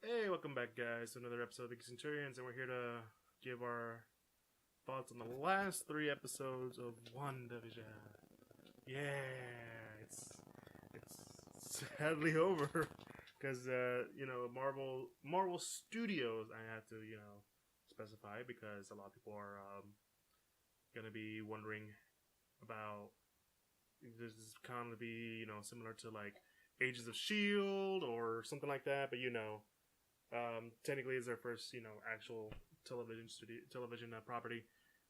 Hey, welcome back, guys, to another episode of the Geek Centurions, and we're here to give our thoughts on the last 3 episodes of WandaVision. Yeah, it's sadly over because Marvel Studios. I have to specify because a lot of people are gonna be wondering about. This is kind of be similar to like Agents of Shield or something like that, but technically it's their first, actual television property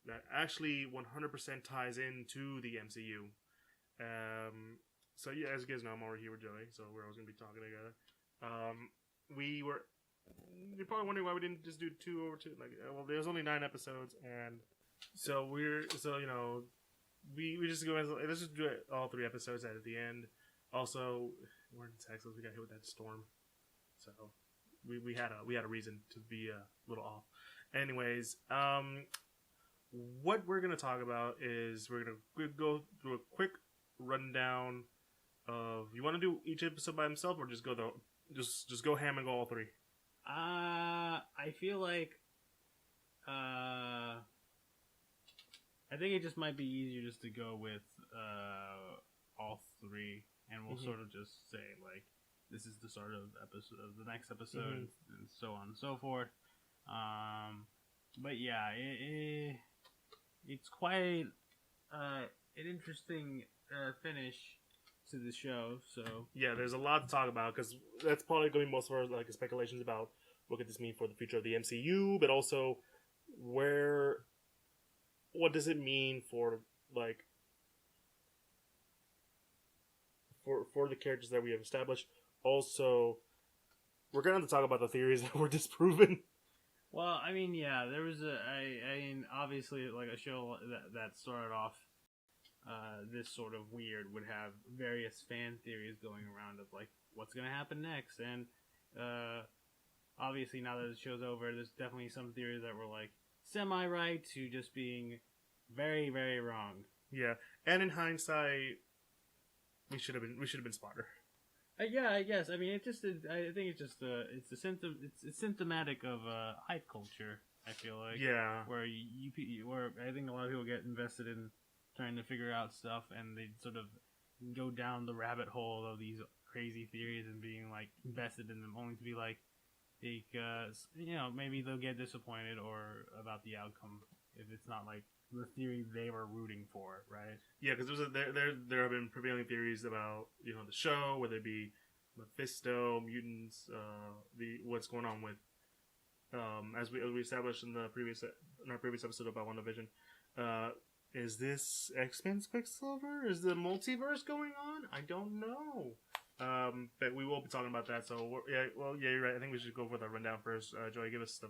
that actually 100% ties into the MCU. So yeah, as you guys know, I'm over here with Joey, so we're always gonna be talking together. You're probably wondering why we didn't just do 2 over 2. Well, there's only 9 episodes, and so we just go. Let's just do it all 3 episodes at the end. Also, we're in Texas. We got hit with that storm, so we had a reason to be a little off. Anyways, what we're gonna talk about is we're gonna go through a quick rundown of. You want to do each episode by himself, or just go ham and go all 3? I feel like I think it just might be easier just to go with all 3, and we'll sort of just say like this is the start of the next episode, and so on and so forth. But yeah, it's quite an interesting finish to the show. So yeah, there's a lot to talk about because that's probably going to be most of our speculations about what could this mean for the future of the MCU, but also what does it mean for for the characters that we have established. Also, we're going to talk about the theories that were disproven. Well, I mean, yeah, there was obviously, like a show that started off this sort of weird would have various fan theories going around of like what's going to happen next, and obviously now that the show's over, there's definitely some theories that were like semi-right to just being very, very wrong. Yeah, and in hindsight, we should have been smarter. Yeah, I guess. I mean, I think it's symptomatic of hype culture. I feel like, yeah, where where I think a lot of people get invested in trying to figure out stuff, and they sort of go down the rabbit hole of these crazy theories and being like invested in them, only to be like, because maybe they'll get disappointed or about the outcome if it's not like the theory they were rooting for, right? Yeah, because there have been prevailing theories about the show, whether it be Mephisto, mutants, what's going on with as we established in our previous episode about WandaVision. Is this X-Men's Quicksilver? Is the multiverse going on? I don't know. But we will be talking about that. So you're right. I think we should go for the rundown first. Joey, give us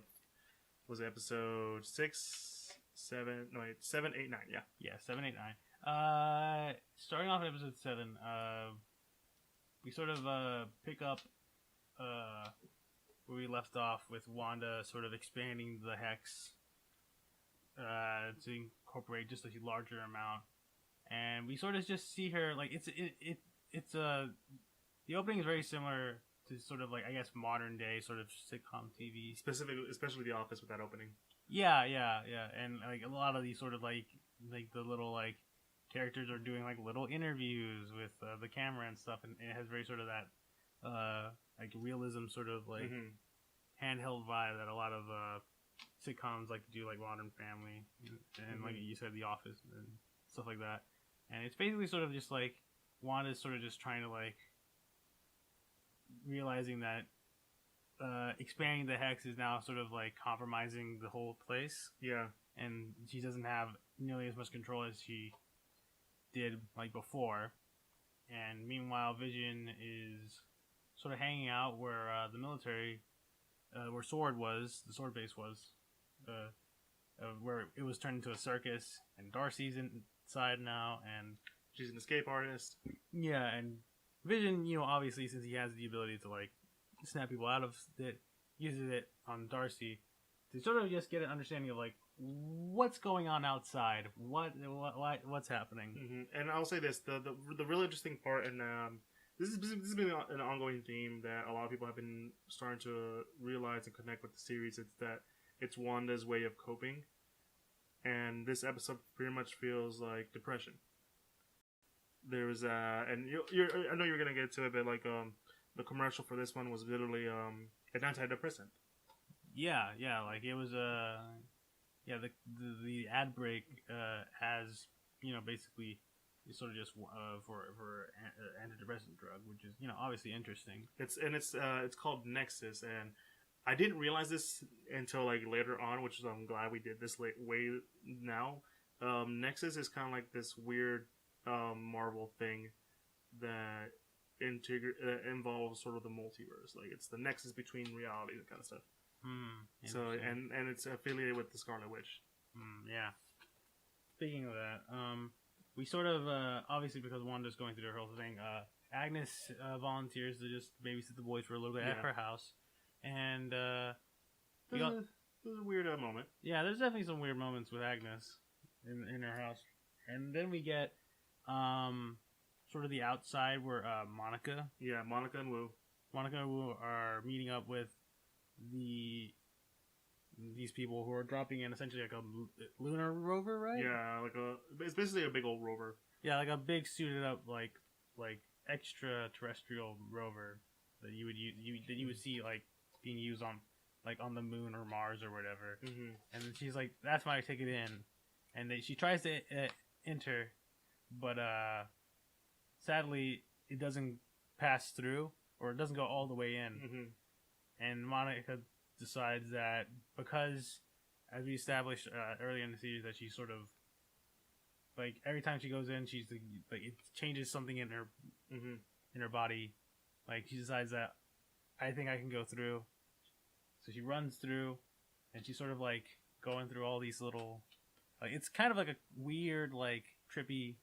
was it episode 6? 7, 8, 9. Yeah, 7, 8, 9. Starting off at episode 7, we sort of pick up where we left off with Wanda sort of expanding the hex to incorporate just a larger amount, and we sort of just see her like the opening is very similar to sort of like, I guess, modern day sort of sitcom TV, especially The Office with that opening. Yeah, and like a lot of these sort of like the little like characters are doing like little interviews with the camera and stuff, and it has very sort of that like realism sort of like handheld vibe that a lot of sitcoms like to do, like Modern Family and like you said, The Office and stuff like that. And it's basically sort of just like Wanda's sort of just trying to like realizing that expanding the hex is now sort of like compromising the whole place. Yeah. And she doesn't have nearly as much control as she did like before. And meanwhile, Vision is sort of hanging out where the military, where the sword base was, where it was turned into a circus, and Darcy's inside now, and she's an escape artist. Yeah, and Vision, obviously, since he has the ability to like snap people out of it, uses it on Darcy to sort of just get an understanding of like what's going on outside, what's happening. And I'll say this: the really interesting part, and this has been an ongoing theme that a lot of people have been starting to realize and connect with the series. It's that it's Wanda's way of coping, and this episode pretty much feels like depression. There was and I know you're gonna get to it, but like the commercial for this one was literally an antidepressant. Yeah, like it was the ad break has basically it's sort of just for antidepressant drug, which is obviously interesting. It's called Nexus, and I didn't realize this until like later on, which is I'm glad we did this way now. Nexus is kind of like this weird Marvel thing that involves sort of the multiverse. Like it's the nexus between reality and kind of stuff. So and it's affiliated with the Scarlet Witch. Yeah. Speaking of that, we sort of obviously because Wanda's going through her whole thing, Agnes volunteers to just babysit the boys for a little bit at her house, and there's a weird moment. Yeah, there's definitely some weird moments with Agnes in her house, and then we get sort of the outside where Monica and Wu are meeting up with these people who are dropping in essentially like a lunar rover, right? Yeah, it's basically a big old rover. Yeah, like a big suited up like extraterrestrial rover that you would see like being used on the moon or Mars or whatever. Mm-hmm. And then she's like, "That's my ticket in," and she tries to enter, but sadly it doesn't pass through or it doesn't go all the way in. Mm-hmm. And Monica decides that because, as we established earlier in the series, that she's sort of like every time she goes in, she's like it changes something in her in her body. Like she decides that I think I can go through, so she runs through, and she's sort of like going through all these little. Like it's kind of like a weird, like trippy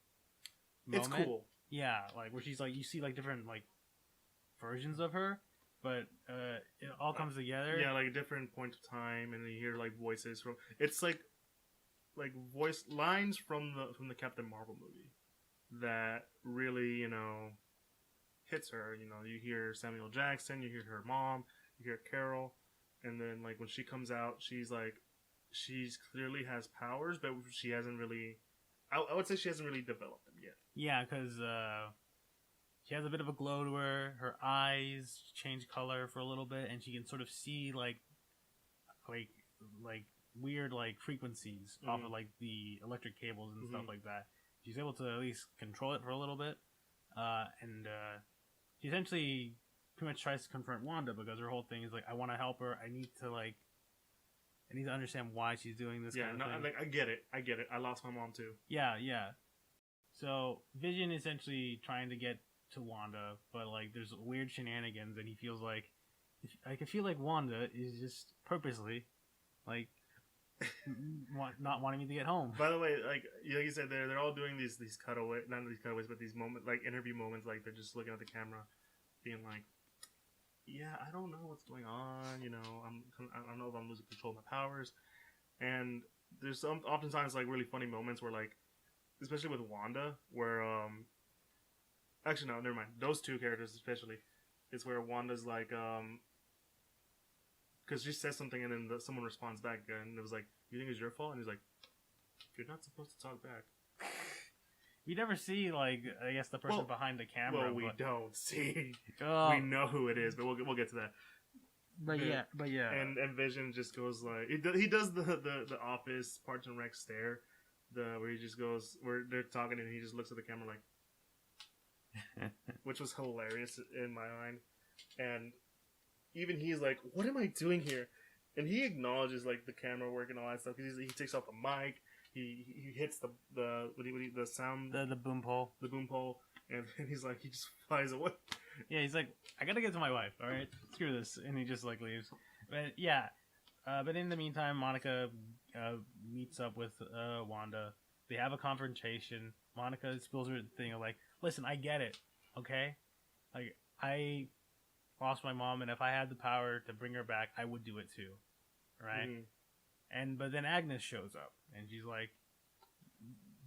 moment. It's cool. Yeah, like where she's like you see like different like versions of her. But it all comes together. Yeah, like a different point of time, and then you hear like voices from. It's like voice lines from the Captain Marvel movie that really hits her. You hear Samuel Jackson, you hear her mom, you hear Carol, and then like when she comes out, she's clearly has powers, but she hasn't really. I would say she hasn't really developed them yet. Yeah, because she has a bit of a glow to her. Her eyes change color for a little bit, and she can sort of see like weird like frequencies off of like the electric cables and stuff like that. She's able to at least control it for a little bit, and she essentially pretty much tries to confront Wanda because her whole thing is like, I want to help her. I need to understand why she's doing this. Yeah, kind of thing. like I get it. I lost my mom too. Yeah. So Vision essentially trying to get to Wanda, but like there's weird shenanigans, and he feels like I can feel like Wanda is just purposely like not wanting me to get home. By the way, like you said, they're all doing these cutaways, not these cutaways, but these moments, like interview moments, like they're just looking at the camera, being like, "Yeah, I don't know what's going on. I don't know if I'm losing control of my powers." And there's oftentimes like really funny moments where like, especially with Wanda, where actually, no, never mind. Those two characters especially, it's where Wanda's like, because she says something and then someone responds back, and it was like, "You think it's your fault?" And he's like, "You're not supposed to talk back." We never see like I guess the person behind the camera. Well, we don't see. Oh. We know who it is, but we'll get to that. But yeah. And Vision just goes like he does the Office Parks and Rec stare, where he just goes where they're talking and he just looks at the camera like. Which was hilarious in my mind, and even he's like, "What am I doing here?" And he acknowledges like the camera work and all that stuff because he takes off the mic, he hits the sound the boom pole, and he's like he just flies away. Yeah, he's like, "I gotta get to my wife. All right, screw this," and he just like leaves. But yeah, but in the meantime, Monica meets up with Wanda. They have a confrontation. Monica spills her thing of like, "Listen, I get it, okay? Like, I lost my mom, and if I had the power to bring her back, I would do it too, right?" But then Agnes shows up, and she's like,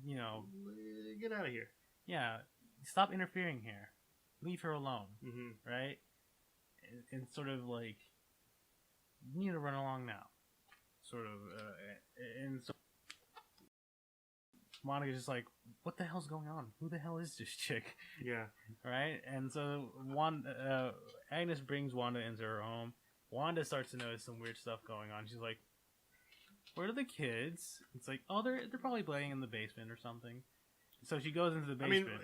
"Get out of here! Yeah, stop interfering here. leave her alone, right? And sort of like, you need to run along now, sort of, and so Monica's just like, what the hell's going on? Who the hell is this chick? Yeah. Right? And so Agnes brings Wanda into her home. Wanda starts to notice some weird stuff going on. She's like, where are the kids? It's like, oh, they're probably playing in the basement or something. So she goes into the basement. I mean,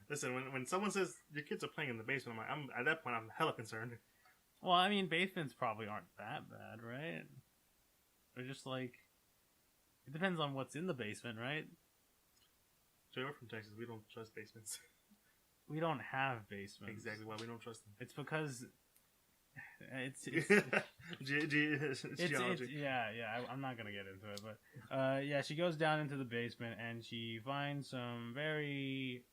listen, when someone says your kids are playing in the basement, I'm at that point I'm hella concerned. Well, I mean, basements probably aren't that bad, right? They're just like, it depends on what's in the basement, right? So we're from Texas. We don't trust basements. We don't have basements. Exactly why we don't trust them. It's because it's geology. Yeah. I'm not gonna get into it, but yeah, she goes down into the basement and she finds some very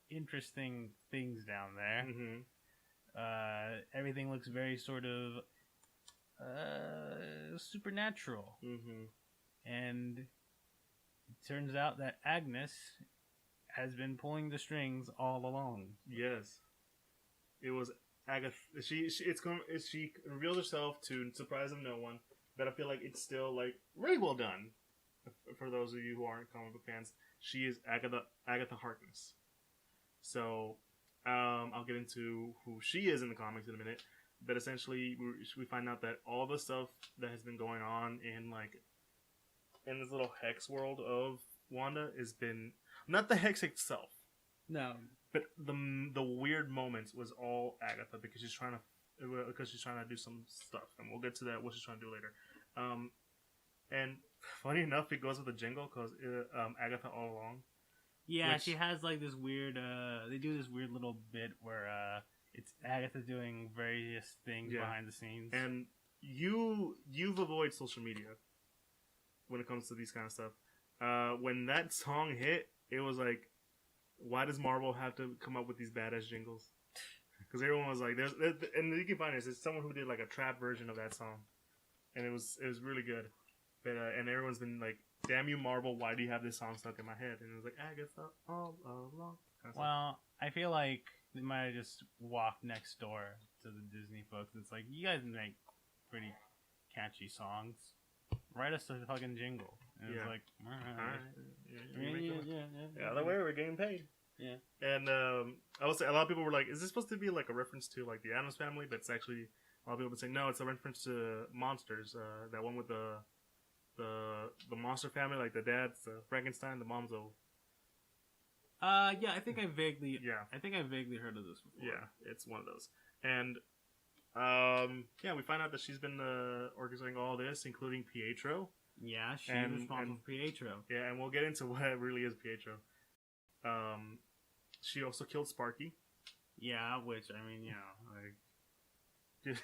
interesting things down there. Everything looks very sort of supernatural, and it turns out that Agnes has been pulling the strings all along. Yes, it was Agatha. She reveals herself to surprise of no one, but I feel like it's still like really well done. For those of you who aren't comic book fans, she is Agatha Harkness. So I'll get into who she is in the comics in a minute. But essentially, we find out that all the stuff that has been going on in this little hex world of Wanda has been not the hex itself. No, but the weird moments was all Agatha because she's trying to do some stuff, and we'll get to that what she's trying to do later. And funny enough, it goes with the jingle because Agatha all along. Yeah, she has like this weird. They do this weird little bit where it's Agatha doing various things behind the scenes. And you've avoided social media when it comes to these kind of stuff. When that song hit, it was like, why does Marvel have to come up with these badass jingles? Because everyone was like, and you can find this. It's someone who did like a trap version of that song, and it was really good. But and everyone's been like, damn you, Marvel, why do you have this song stuck in my head? And it was like, Agatha all along. Well, I feel like they might have just walked next door to the Disney folks. It's like, you guys make pretty catchy songs. Write us a fucking jingle. And it's like, alright. Yeah, that way we're getting paid. Yeah. And I would say a lot of people were like, is this supposed to be like a reference to like the Addams Family? But it's actually, a lot of people would say, no, it's a reference to Monsters. That one with the monster family, like the dad's Frankenstein, the mom's yeah, I think I vaguely heard of this before. Yeah, it's one of those. And yeah, we find out that she's been organizing all this, including Pietro. Yeah, she's responsible for Pietro. Yeah, and we'll get into what really is Pietro. She also killed Sparky. Yeah, which, I mean, you know, like...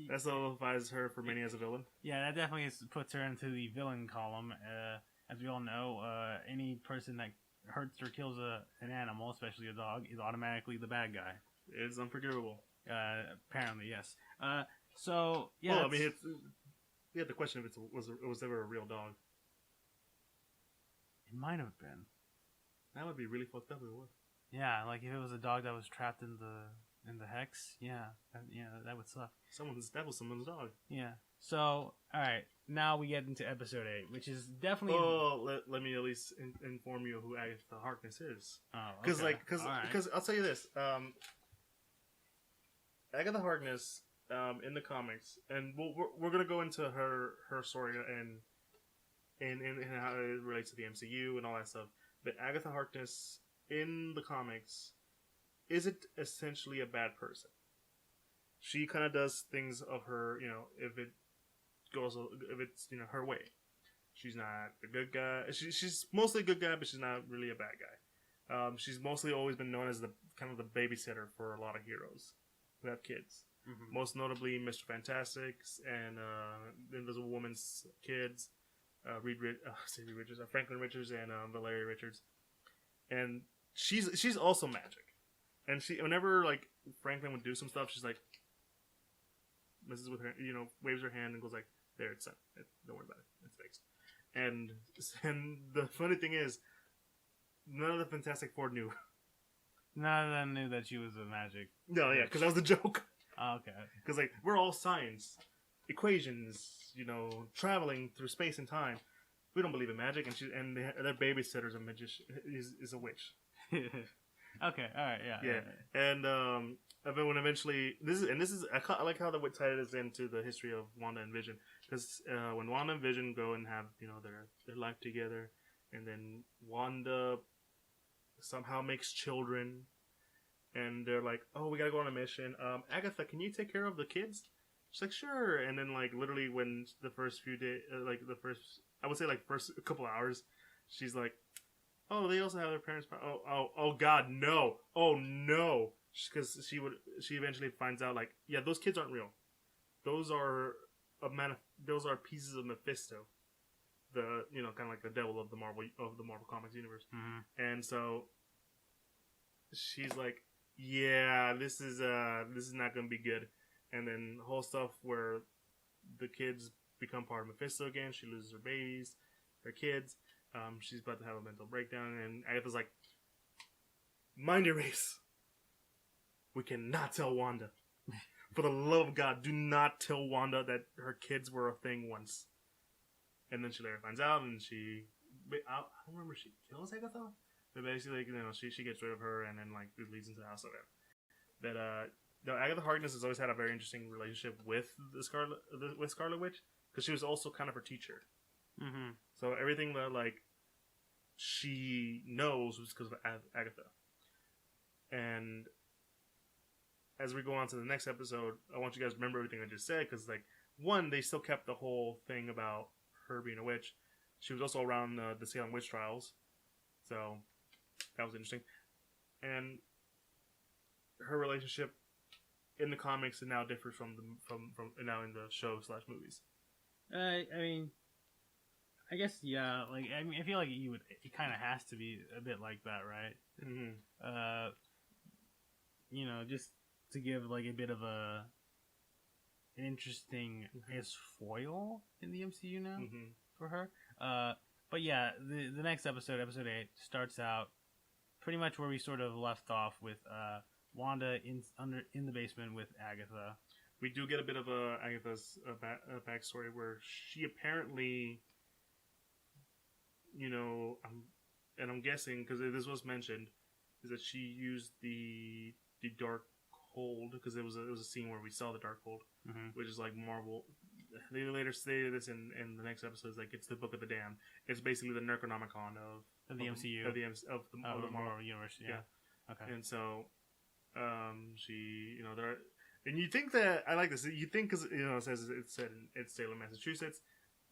that solidifies her for many as a villain. Yeah, that definitely puts her into the villain column. As we all know, any person that hurts or kills an animal, especially a dog, is automatically the bad guy. It's unforgivable. Apparently, yes. So, yeah. Well, I mean, we had the question if it was ever a real dog. It might have been. That would be really fucked up if it was. Yeah, like if it was a dog that was trapped in the hex, that would suck. That was someone's dog. Yeah. So, alright, now we get into episode 8, which is definitely... Well, let me at least inform you who Agatha Harkness is. Oh, okay. Because I'll tell you this. Agatha Harkness, in the comics, and we're going to go into her story and how it relates to the MCU and all that stuff. But Agatha Harkness, in the comics, isn't essentially a bad person. She kind of does things of her, if it's her way. She's not a good guy. She's mostly a good guy, but she's not really a bad guy. She's mostly always been known as the kind of the babysitter for a lot of heroes who have kids. Mm-hmm. Most notably, Mr. Fantastic and Invisible Woman's kids, Franklin Richards and Valeria Richards, and she's also magic. And whenever like Franklin would do some stuff, she's like messes with her, waves her hand and goes like, "There, it's set. Don't worry about it. It's fixed." And the funny thing is, none of the Fantastic Four knew None of them knew that she was a magic. No, yeah, because that was the joke. Oh, okay. Because like we're all science, equations, traveling through space and time. We don't believe in magic, and their babysitter's a magician, is a witch. Okay, all right, yeah. Yeah, and when eventually this is I like how the tied is into the history of Wanda and Vision, because when Wanda and Vision go and have their life together, and then Wanda somehow makes children, and they're like, oh, we gotta go on a mission. Agatha, can you take care of the kids? She's like, sure. And then like literally when the first few days, I would say like first couple hours, she's like, oh, they also have their parents. Oh God, no. Oh no. Because she eventually finds out like, yeah, those kids aren't real. Those are those are pieces of Mephisto, the kind of like the devil of the Marvel Comics universe. Mm-hmm. And so she's like, yeah, this is not gonna be good. And then the whole stuff where the kids become part of Mephisto again. She loses her babies, her kids. She's about to have a mental breakdown, and Agatha's like, mind your race. We cannot tell Wanda. For the love of God, do not tell Wanda that her kids were a thing once. And then she later finds out, and I don't remember if she kills Agatha, but basically, she gets rid of her, and then like it leads into the House of M. But Agatha Harkness has always had a very interesting relationship with Scarlet Witch, because she was also kind of her teacher. Mm-hmm. So everything that like she knows was because of Agatha. And as we go on to the next episode, I want you guys to remember everything I just said, because like one, they still kept the whole thing about her being a witch. She was also around the Salem witch trials, so that was interesting. And her relationship in the comics and now differs from now in the show / movies. I mean, I guess yeah. Like I feel like it kind of has to be a bit like that, right? Mm-hmm. Just to give like a bit of an interesting, I guess, foil in the MCU now for her. But yeah, the next episode 8, starts out pretty much where we sort of left off with Wanda in the basement with Agatha. We do get a bit of Agatha's backstory where she apparently, I'm guessing because this was mentioned, is that she used the dark hold, because it was a scene where we saw the dark hold, which is like Marvel. They later stated this in the next episode. It's like it's the Book of the Damned. It's basically the Necronomicon of the MCU of the Marvel universe. Yeah. Okay. And so, she, there. And you think that I like this. You think because it says it's set in Salem, Massachusetts.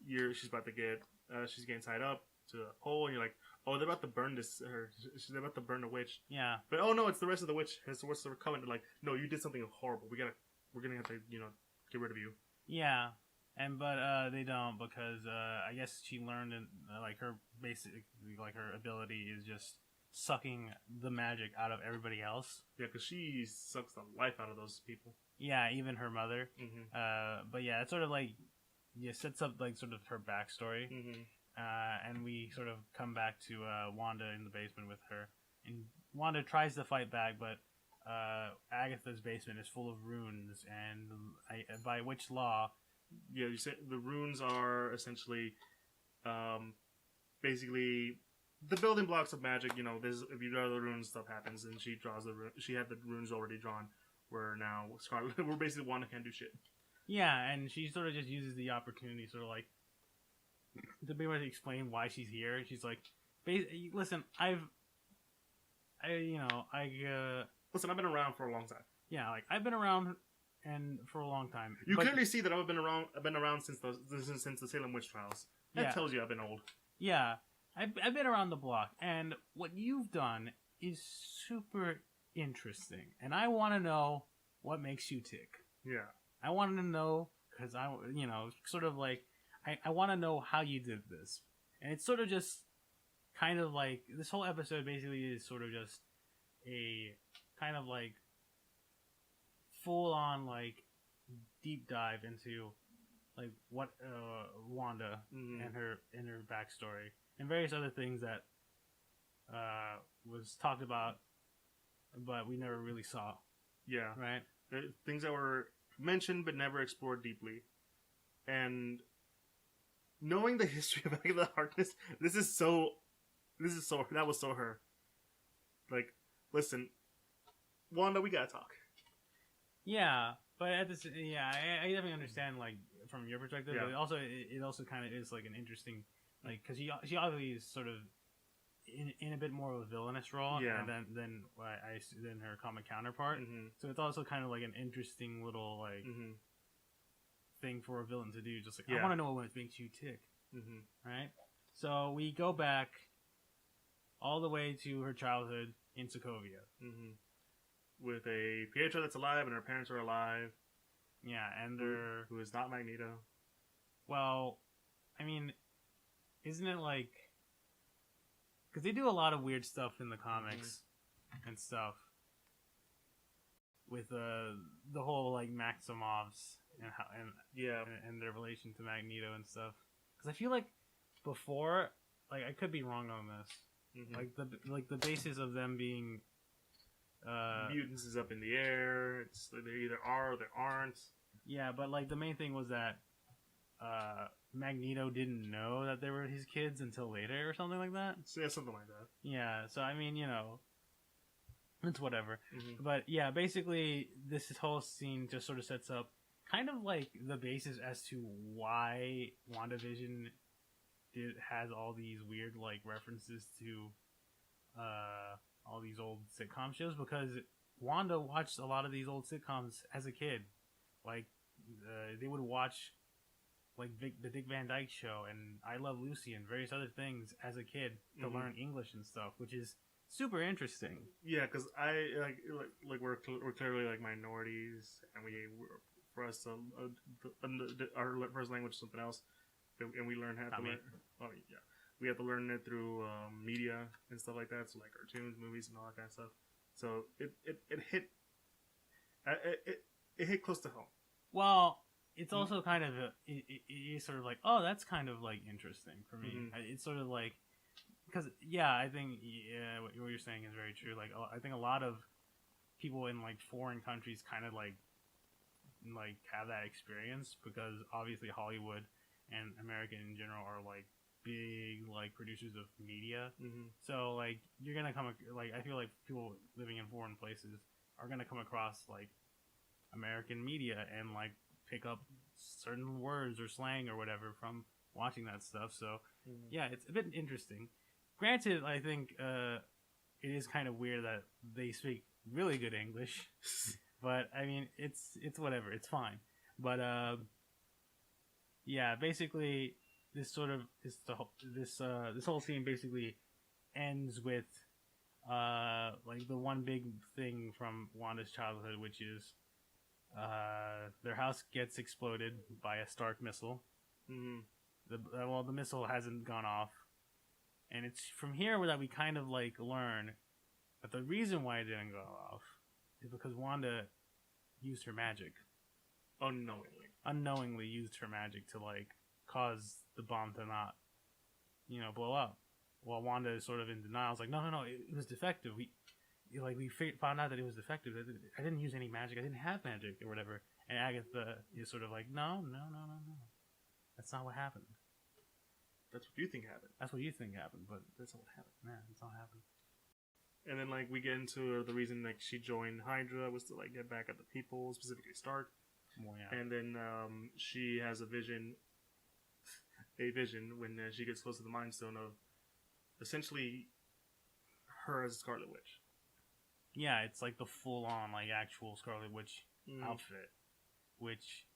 She's about to get she's getting tied up to a pole, and you're like, oh, they're about to burn they're about to burn the witch. Yeah. But oh no, it's the rest of the witch. It's the rest of the covenant. Like, no, you did something horrible. We're gonna have to get rid of you. Yeah. But they don't, because I guess she learned like her her ability is just sucking the magic out of everybody else. Yeah, because she sucks the life out of those people. Yeah, even her mother. Mm-hmm. But yeah, it's sort of like sets up like sort of her backstory. Mm-hmm. And we sort of come back to Wanda in the basement with her, and Wanda tries to fight back, but Agatha's basement is full of runes, and by which law? Yeah, you said the runes are essentially, basically the building blocks of magic. If you draw the runes, stuff happens, and she draws she had the runes already drawn. Where now Scarlet, we're basically Wanda can't do shit. Yeah, and she sort of just uses the opportunity, sort of like to be able to explain why she's here. She's like, listen, listen, I've been around for a long time. Yeah, like I've been around and for a long time. You clearly see that I've been around since the Salem witch trials. That tells you I've been old. Yeah, I've been around the block, and what you've done is super interesting, and I want to know what makes you tick. Yeah, I want to know because sort of like I want to know how you did this, and it's sort of just kind of like this whole episode basically is sort of just a kind of like full on like deep dive into like what Wanda and her backstory and various other things that was talked about but we never really saw. Yeah. Right. Things that were mentioned but never explored deeply, and knowing the history of Agatha Harkness, that was so her. Like, listen, Wanda, we gotta talk. Yeah, but at this, I definitely understand like from your perspective. Yeah. But it also kind of is like an interesting, like, because she obviously is sort of in a bit more of a villainous role, Yeah. and than her comic counterpart. Mm-hmm. So it's also kind of like an interesting little like Mm-hmm. thing for a villain to do. Just like, Yeah. I want to know what makes you tick, Mm-hmm. right? So we go back all the way to her childhood in Sokovia. Mm-hmm. With a Pietro that's alive and her parents are alive. Yeah, and they're... Who is not Magneto. Well, I mean, isn't it like... Because they do a lot of weird stuff in the comics and stuff. With the whole, like, Maximovs and their relation to Magneto and stuff. Because I feel like before... Like, I could be wrong on this. Mm-hmm. Like the basis of them being... mutants is up in the air. It's they either are or they aren't. Yeah, but like the main thing was that Magneto didn't know that they were his kids until later or something like that. So, yeah, something like that. Yeah, so I mean, it's whatever. Mm-hmm. But yeah, basically this whole scene just sort of sets up kind of like the basis as to why WandaVision has all these weird like references to all these old sitcom shows, because Wanda watched a lot of these old sitcoms as a kid. Like, they would watch like the Dick Van Dyke Show and I Love Lucy and various other things as a kid to learn English and stuff, which is super interesting. Yeah, because I like we're clearly like minorities, and for us our first language is something else, and we learn how to learn. Oh yeah. We have to learn it through media and stuff like that, so like cartoons, movies, and all that kind of stuff. So it hit close to home. Well, it's also kind of it's sort of like, oh, that's kind of like interesting for me. It's sort of like, because I think what you're saying is very true. Like, I think a lot of people in like foreign countries kind of like have that experience, because obviously Hollywood and America in general are like big like producers of media. So like you're gonna come like, I feel like people living in foreign places are gonna come across like American media and like pick up certain words or slang or whatever from watching that stuff. So yeah, it's a bit interesting. Granted, I think it is kind of weird that they speak really good English, but I mean it's whatever, it's fine. But yeah, basically this sort of this whole scene basically ends with like the one big thing from Wanda's childhood, which is their house gets exploded by a Stark missile. The missile hasn't gone off, and it's from here that we kind of like learn that the reason why it didn't go off is because Wanda used her magic. Unknowingly used her magic to like cause the bomb to not, blow up. While Wanda is sort of in denial. It's like, no, it was defective. We found out that it was defective. I didn't use any magic. I didn't have magic or whatever. And Agatha is sort of like, no. That's not what happened. That's what you think happened. That's what you think happened, but that's not what happened. Yeah, that's not what happened. And then like we get into the reason like she joined Hydra was to like get back at the people, specifically Stark. Well, yeah. And then she has a vision when she gets close to the Mind Stone of essentially her as a Scarlet Witch. Yeah, it's like the full-on like actual Scarlet Witch outfit, which,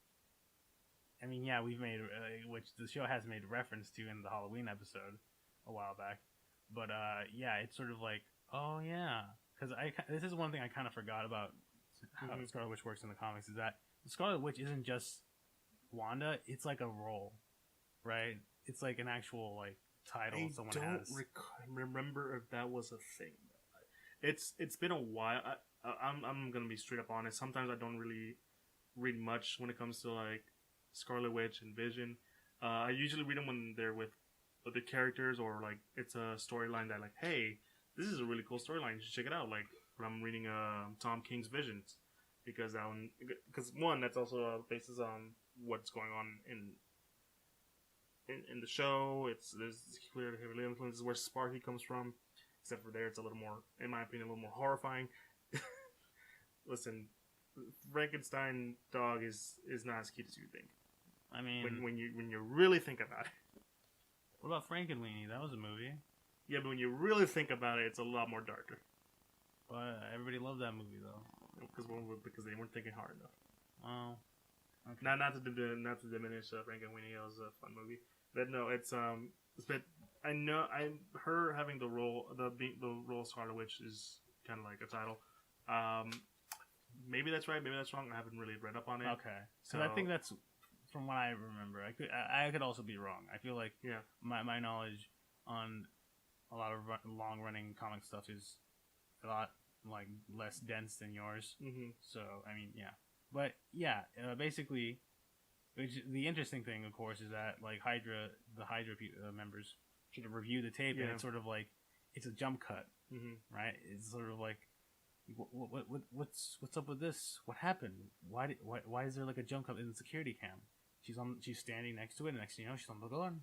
I mean, yeah, we've made which the show has made reference to in the Halloween episode a while back. But yeah, it's sort of like, oh yeah, because this is one thing I kind of forgot about how Scarlet Witch works in the comics, is that the Scarlet Witch isn't just Wanda; it's like a role, right? It's like an actual like title someone has. I don't remember if that was a thing. It's been a while. I'm gonna be straight up honest. Sometimes I don't really read much when it comes to like Scarlet Witch and Vision. I usually read them when they're with other characters, or like it's a storyline that like, hey, this is a really cool storyline. You should check it out. Like when I'm reading Tom King's Visions, because that one, because one, that's also basis on what's going on in the show. There's clearly heavily influences where Sparky comes from, except for there it's a little more, in my opinion, a little more horrifying. Listen, Frankenstein dog is not as cute as you think. I mean, when you really think about it. What about Frankenweenie? That was a movie. Yeah, but when you really think about it, it's a lot more darker. But everybody loved that movie though. Because they weren't thinking hard enough. Oh. Okay. Not to diminish Frankenweenie. It was a fun movie, but no, but I know her having the role of Scarlet Witch is kind of like a title. Maybe that's right. Maybe that's wrong. I haven't really read up on it. Okay, so I think that's from what I remember. I could also be wrong. I feel like my knowledge on a lot of long running comic stuff is a lot like less dense than yours. Mm-hmm. So I mean, yeah. But yeah, basically, the interesting thing, of course, is that like the Hydra members sort of review the tape, and it's sort of like it's a jump cut, right? It's sort of like, what's up with this? What happened? Why is there like a jump cut in the security cam? She's standing next to it, and next thing you know, she's on the gun.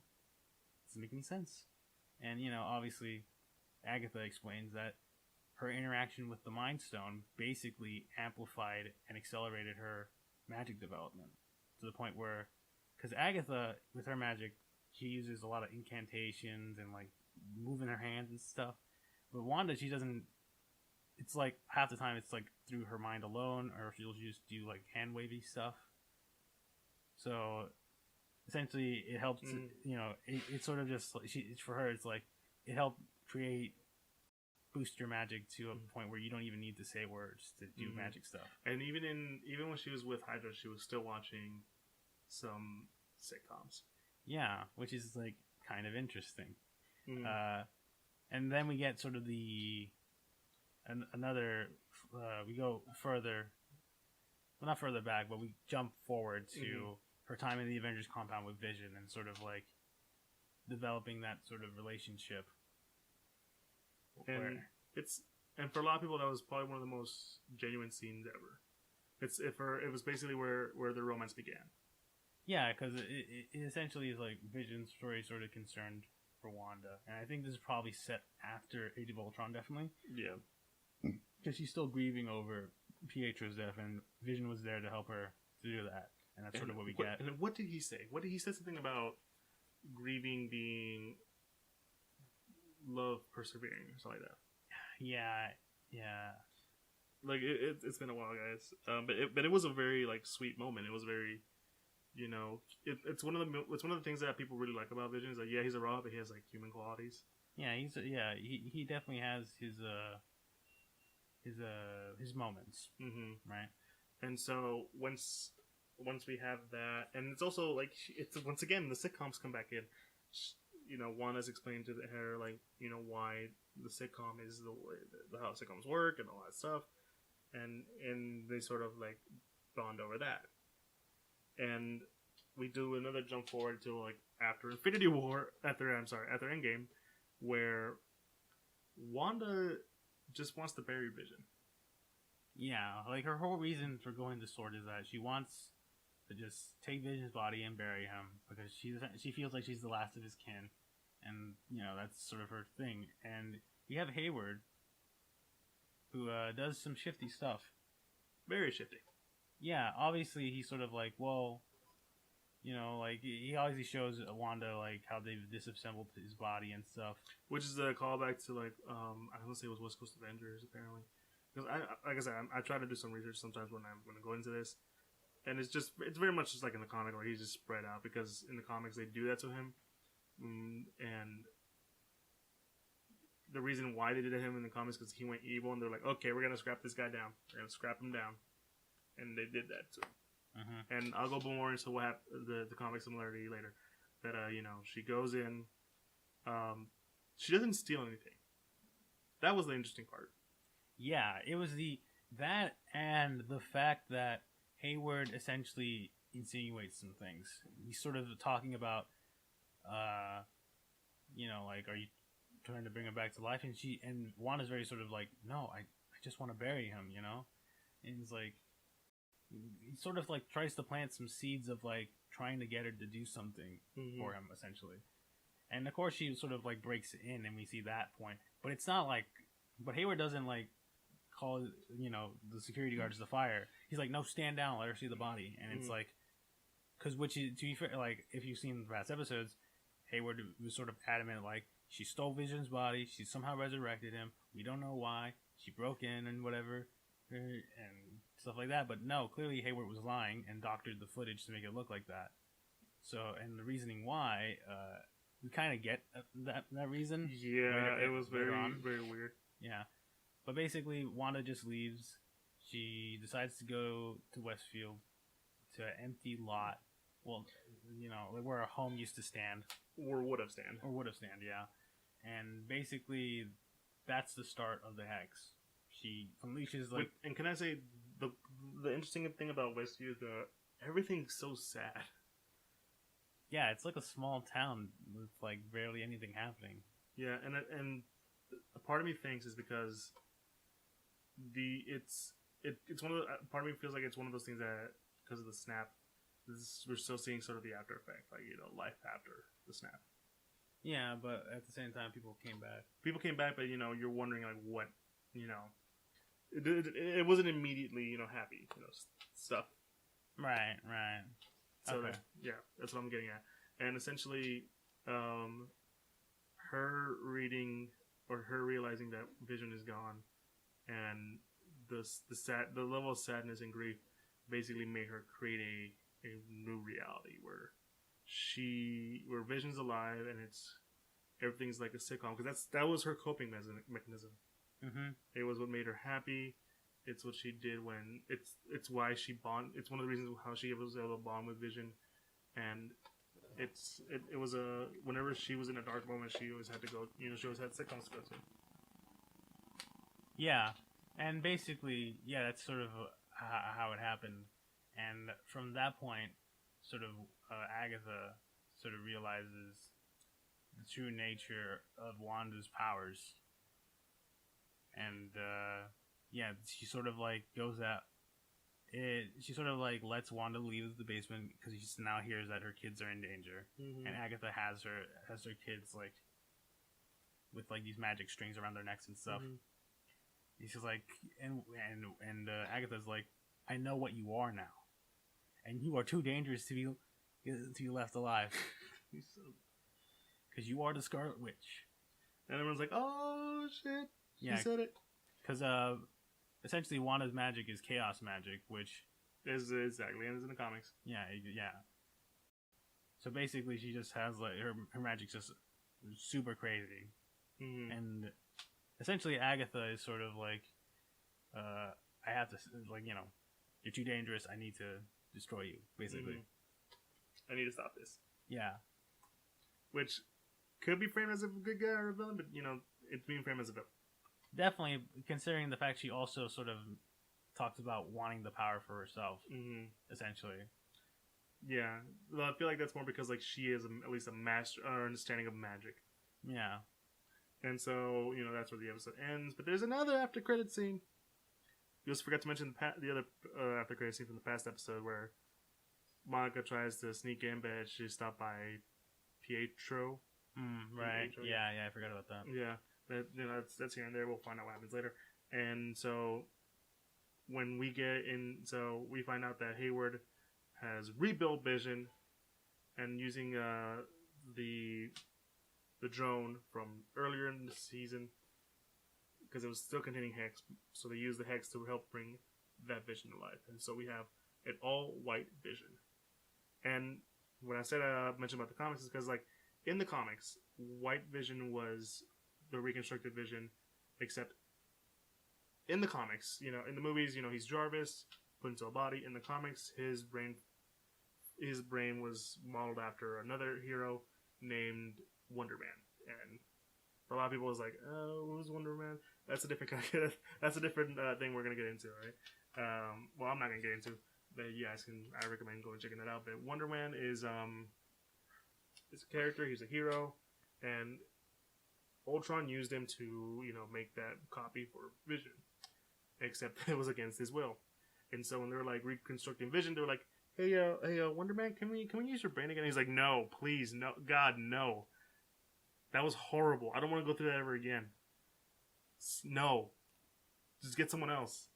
Doesn't make any sense. And obviously, Agatha explains that her interaction with the Mind Stone basically amplified and accelerated her magic development to the point where, because Agatha, with her magic, she uses a lot of incantations and like moving her hands and stuff. But Wanda, she doesn't. It's like half the time it's like through her mind alone, or she'll just do like hand wavy stuff. So essentially, it helps. It's sort of just like for her. It's like it helped boost your magic to a point where you don't even need to say words to do magic stuff. And even when she was with Hydra, she was still watching some sitcoms. Yeah, which is like kind of interesting. And then we get sort of another. We go further. Well, not further back, but we jump forward to her time in the Avengers compound with Vision, and sort of like developing that sort of relationship. And for a lot of people, that was probably one of the most genuine scenes ever. It was basically where the romance began. Yeah, because it essentially is like Vision's story sort of concerned for Wanda, and I think this is probably set after Age of Ultron, definitely. Yeah, because she's still grieving over Pietro's death, and Vision was there to help her to do that, and that's sort of what we get. And what did he say? He said something about grieving being love persevering or something like that. Yeah. Like it's been a while, guys. But it was a very like sweet moment. It was very, it's one of the things that people really like about Vision is like, he's a robot, but he has like human qualities. Yeah, he definitely has his moments, right? And so once we have that, and it's also like it's once again the sitcoms come back in. Wanda's explained to her like why the sitcom is the way how sitcoms work and all that stuff, and they sort of like bond over that. And we do another jump forward to like after Endgame, where Wanda just wants to bury Vision. Yeah, like her whole reason for going to Sword is that she wants to just take Vision's body and bury him because she feels like she's the last of his kin, and that's sort of her thing. And you have Hayward, who does some shifty stuff, very shifty. Yeah, obviously he's sort of like, well, like he obviously shows Wanda like how they've disassembled his body and stuff, which is a callback to like I want to say it was West Coast Avengers apparently. Because I try to do some research sometimes when I'm going to go into this. And it's very much just like in the comic where he's just spread out, because in the comics they do that to him. And the reason why they did it to him in the comics is because he went evil, and they're like, okay, we're going to scrap this guy down. We're going to scrap him down. And they did that to him. And I'll go more into what happened, the comic similarity later. That, she goes in, she doesn't steal anything. That was the interesting part. Yeah, it was that and the fact that Hayward essentially insinuates some things. He's sort of talking about, like, are you trying to bring him back to life, and Wanda's very sort of like, no, I just want to bury him, you know, and he's like, he sort of like tries to plant some seeds of like trying to get her to do something for him, essentially, and of course she sort of like breaks in, and we see that point, but it's not like, but Hayward doesn't like call, you know, the security guards to fire. He's like, no, stand down, let her see the body, and it's like, because which is, to be fair, like if you've seen the past episodes, Hayward was sort of adamant, like, she stole Vision's body, she somehow resurrected him, we don't know why, she broke in and whatever, and stuff like that, but no, clearly Hayward was lying and doctored the footage to make it look like that. So, and the reasoning why, we kind of get that reason. Yeah, it was very weird. Yeah, but basically, Wanda just leaves. She decides to go to Westfield, to an empty lot. Well, you know, where a home used to stand. Or would have stand, yeah. And basically, that's the start of the hex. She unleashes like. And can I say the interesting thing about Westview is everything's so sad. Yeah, it's like a small town with like barely anything happening. Yeah, and a part of me thinks is because it's one of the, part of me feels like it's one of those things that because of the snap, we're still seeing sort of the after effect, like, you know, life after the snap. Yeah, but at the same time, people came back. But you know, you're wondering like what, you know, it wasn't immediately, you know, happy, you know, stuff. Right. So okay. That's what I'm getting at. And essentially, her reading or her realizing that Vision is gone, and the level of sadness and grief basically made her create a new reality where Vision's alive and everything's like a sitcom, because that was her coping mechanism. It was what made her happy. It's what she did when it's why she bond. It's one of the reasons how she was able to bond with Vision, and it was whenever she was in a dark moment, she always had to go. You know, she always had sitcoms to go to. Yeah, and basically, yeah, that's sort of how it happened. And from that point, sort of Agatha sort of realizes the true nature of Wanda's powers, and yeah, she sort of like goes out. She sort of like lets Wanda leave the basement because she now hears that her kids are in danger, and Agatha has her kids like with like these magic strings around their necks and stuff. She's like, and Agatha's like, I know what you are now, and you are too dangerous to be left alive. Because you are the Scarlet Witch. And everyone's like, oh shit, she said it. Because essentially Wanda's magic is chaos magic, which is exactly, and it's in the comics. Yeah. So basically, she just has like her magic's just super crazy, and essentially Agatha is sort of like, I have to, like, you know, you're too dangerous. I need to destroy you. Basically, I need to stop this. Yeah, which could be framed as a good guy or a villain, but you know, it's being framed as a villain. Definitely, considering the fact she also sort of talks about wanting the power for herself, essentially. Yeah, well, I feel like that's more because like she is at least a master or understanding of magic. Yeah, and so you know that's where the episode ends. But there's another after credit scene. You also forgot to mention the other after credit scene from the past episode where Monica tries to sneak in, but she's stopped by Pietro. Right. Pietro, yeah, I forgot about that. Yeah. But, you know, that's here and there. We'll find out what happens later. And so when we get in, so we find out that Hayward has rebuilt Vision and using the drone from earlier in the season, because it was still containing Hex, so they used the Hex to help bring that Vision to life. And so we have an all-white Vision. And when I said I mentioned about the comics, is because like in the comics, White Vision was the reconstructed Vision, except in the comics, you know, in the movies, you know, he's Jarvis put into a body. In the comics, his brain was modeled after another hero named Wonder Man, and for a lot of people, it's like, oh, who's Wonder Man? That's a different thing we're gonna get into, right? Well, I'm not gonna get into, but you guys can. I recommend going and checking that out. But Wonder Man is a character. He's a hero, and Ultron used him to, make that copy for Vision. Except it was against his will. And so when they were like reconstructing Vision, they were like, "Hey, Wonder Man, can we use your brain again?" He's like, "No, please, no, God, no. That was horrible. I don't want to go through that ever again. No, just get someone else."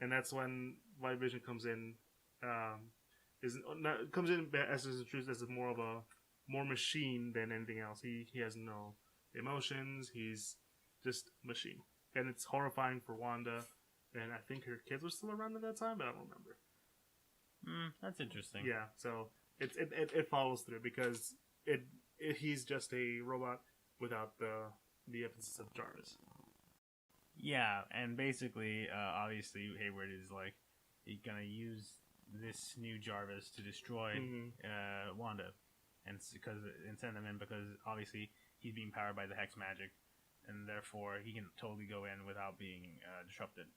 And that's when White Vision comes in. Comes in as more of a machine than anything else. He has no emotions. He's just machine, and it's horrifying for Wanda. And I think her kids were still around at that time, but I don't remember. That's interesting. Yeah, so it follows through because he's just a robot without the emphasis of Jarvis. Yeah, and basically, obviously, Hayward is like he's gonna use this new Jarvis to destroy Wanda, and send them in because obviously he's being powered by the Hex magic, and therefore he can totally go in without being disrupted.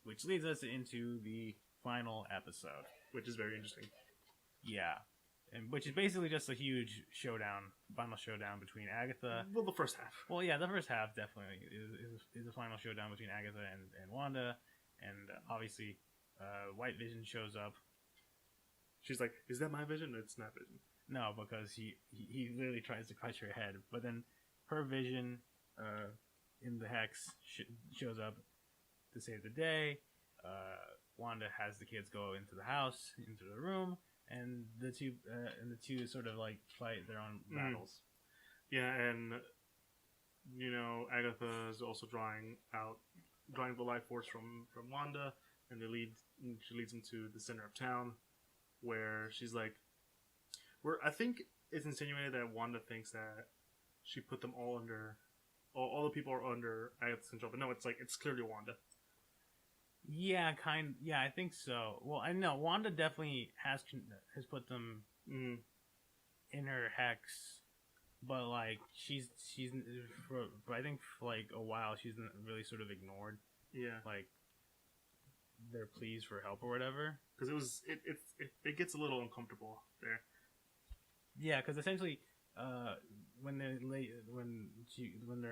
Which leads us into the final episode, which is very interesting. Yeah, and which is basically just a huge final showdown between Agatha. Well, the first half. Well, yeah, the first half definitely is a final showdown between Agatha and Wanda, and obviously, White Vision shows up. She's like, "Is that my vision?" It's not Vision. No, because he literally tries to crush her head, but then her vision in the Hex shows up to save the day. Wanda has the kids go into the house, into the room, and the two sort of like fight their own battles. Yeah, and Agatha is also drawing the life force from Wanda, and she leads them to the center of town, where she's like, I think it's insinuated that Wanda thinks that she put them all under, all the people are under Agatha's control, but no, it's clearly Wanda. Yeah, yeah, I think so. Well, I know Wanda definitely has put them in her Hex, but like she's for I think for like a while she's really sort of ignored. Yeah, like their pleas for help or whatever. Because it gets a little uncomfortable there. Yeah, because essentially, when they're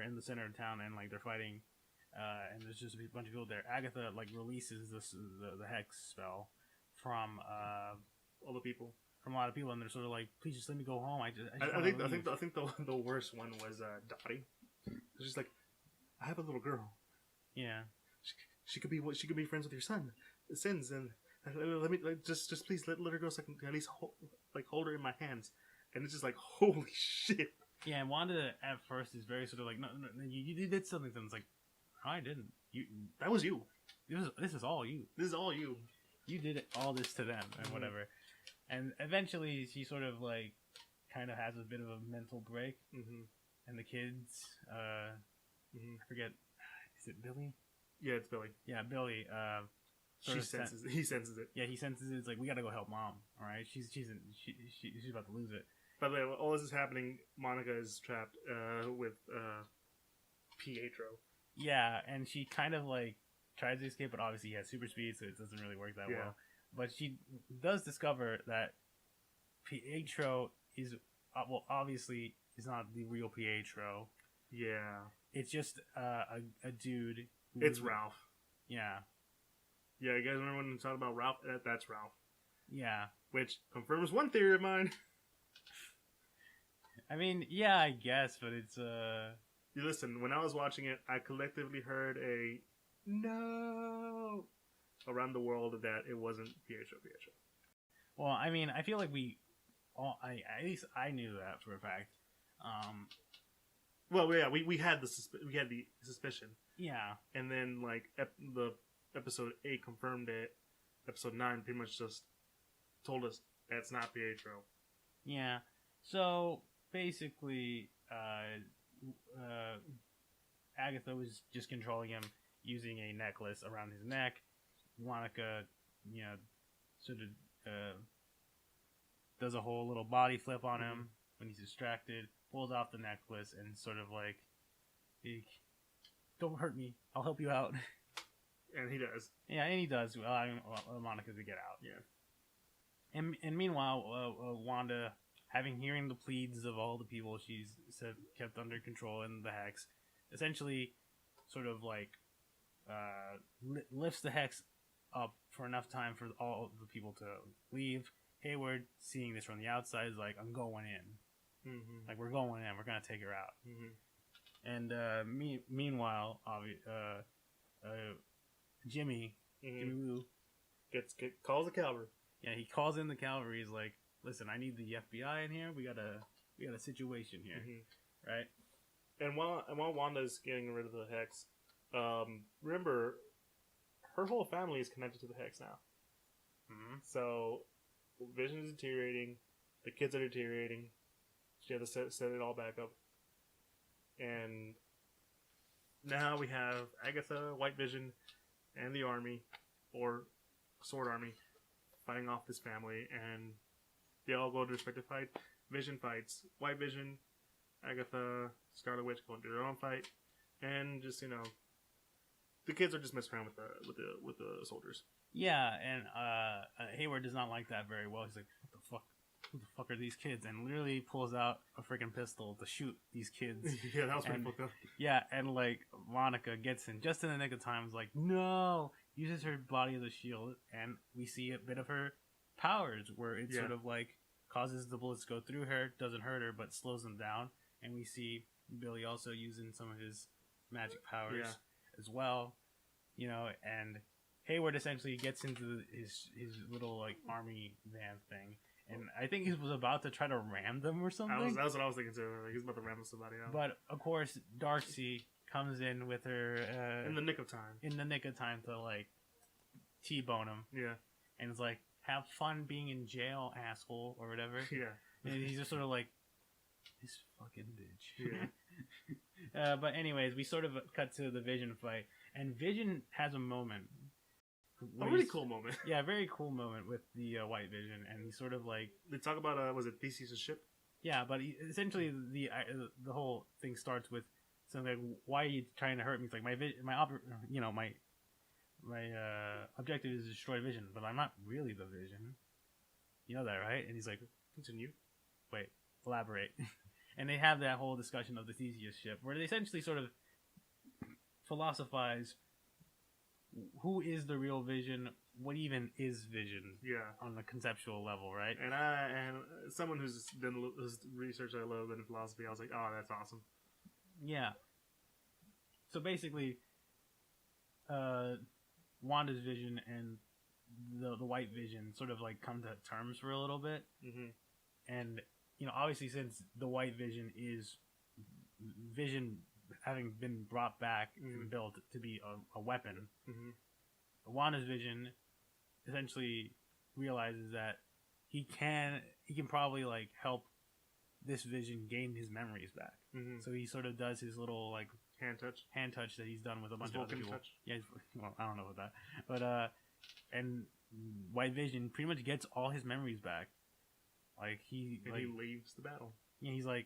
in the center of town and like they're fighting. And there's just a bunch of people there. Agatha like releases the Hex spell from all the people, from a lot of people, and they're sort of like, "Please just let me go home." I think the worst one was Dottie. She's like, "I have a little girl. Yeah, she could be friends with your son, Sins, and let me just please let her go so I can at least hold her in my hands." And it's just like, holy shit. Yeah, and Wanda at first is very sort of like, no, you did something. And it's like, no, I didn't. That was you. This is all you. This is all you. You did all this to them and whatever. And eventually, she sort of like, kind of has a bit of a mental break. And the kids, I forget, is it Billy? Yeah, it's Billy. Yeah, Billy. He senses it. Yeah, he senses it. It's like, we gotta go help Mom. All right, she's about to lose it. By the way, while all this is happening, Monica is trapped with Pietro. Yeah, and she kind of like tries to escape, but obviously he has super speed, so it doesn't really work that well. But she does discover that Pietro is obviously is not the real Pietro. Yeah, it's just a dude. It's Ralph. Yeah. Yeah, you guys remember when we talked about Ralph? That's Ralph. Yeah. Which confirms one theory of mine. I mean, yeah, I guess, but it's You listen, when I was watching it, I collectively heard a no around the world that it wasn't Pietro. Well, I mean, I feel like at least I knew that for a fact. Well, yeah, we had the suspicion. Yeah. And then like the episode 8 confirmed it. Episode 9 pretty much just told us that's not Pietro. Yeah. So basically, Agatha was just controlling him using a necklace around his neck. Monica, sort of does a whole little body flip on him when he's distracted, pulls off the necklace, and sort of like, don't hurt me, I'll help you out. And he does. Yeah, and he does. Allowing Monica to get out. Yeah. And meanwhile, Wanda, hearing the pleads of all the people she's kept under control in the Hex, essentially sort of like lifts the hex up for enough time for all the people to leave. Hayward, seeing this from the outside, is like, I'm going in. Mm-hmm. Like, we're going in. We're going to take her out. Mm-hmm. And meanwhile, Jimmy Woo calls the cavalry. Yeah, he calls in the cavalry. He's like, listen, I need the FBI in here. We got a situation here. Right? And while Wanda's getting rid of the hex, remember, her whole family is connected to the hex now. So, Vision is deteriorating. The kids are deteriorating. She had to set it all back up. And now we have Agatha, White Vision, and the army, or Sword Army, fighting off this family. And they all go to respective fight. Vision fights White Vision. Agatha, Scarlet Witch go into their own fight. And just, the kids are just messing around with the soldiers. Yeah, and Hayward does not like that very well. He's like, what the fuck? Who the fuck are these kids? And literally pulls out a freaking pistol to shoot these kids. Yeah, that was pretty fucked up. Yeah, and like Monica gets in just in the nick of time. Is like, no, uses her body as a shield, and we see a bit of her powers where it sort of like causes the bullets to go through her, doesn't hurt her, but slows them down. And we see Billy also using some of his magic powers as well, and Hayward essentially gets into his little like army van thing, and I think he was about to try to ram them or something. That's what I was thinking too. Like, he's about to ram somebody out. But of course, Darcy comes in with her in the nick of time. In the nick of time to like T-bone him. Yeah, and it's like, have fun being in jail, asshole, or whatever. Yeah, and he's just sort of like, this fucking bitch. Yeah. But anyways, we sort of cut to the Vision fight, and Vision has a moment. A really cool moment. Yeah, a very cool moment with the White Vision, and he sort of like... They talk about, was it Theseus' ship? Yeah, but essentially the whole thing starts with something like, why are you trying to hurt me? It's like, my objective is to destroy Vision, but I'm not really the Vision. You know that, right? And he's like, continue. Wait, elaborate. And they have that whole discussion of the Theseus ship, where they essentially sort of philosophize who is the real Vision, what even is Vision, on the conceptual level, right? And someone who's researched a little bit in philosophy, I was like, oh, that's awesome. Yeah. So basically, Wanda's Vision and the White Vision sort of like come to terms for a little bit, and obviously, since the White Vision is Vision having been brought back and built to be a weapon, Wanda's Vision essentially realizes that he can probably like help this Vision gain his memories back. So he sort of does his little like hand touch that he's done with a bunch of other people. Touch. Yeah, well, I don't know about that, but and White Vision pretty much gets all his memories back. Like he leaves the battle. Yeah, he's like,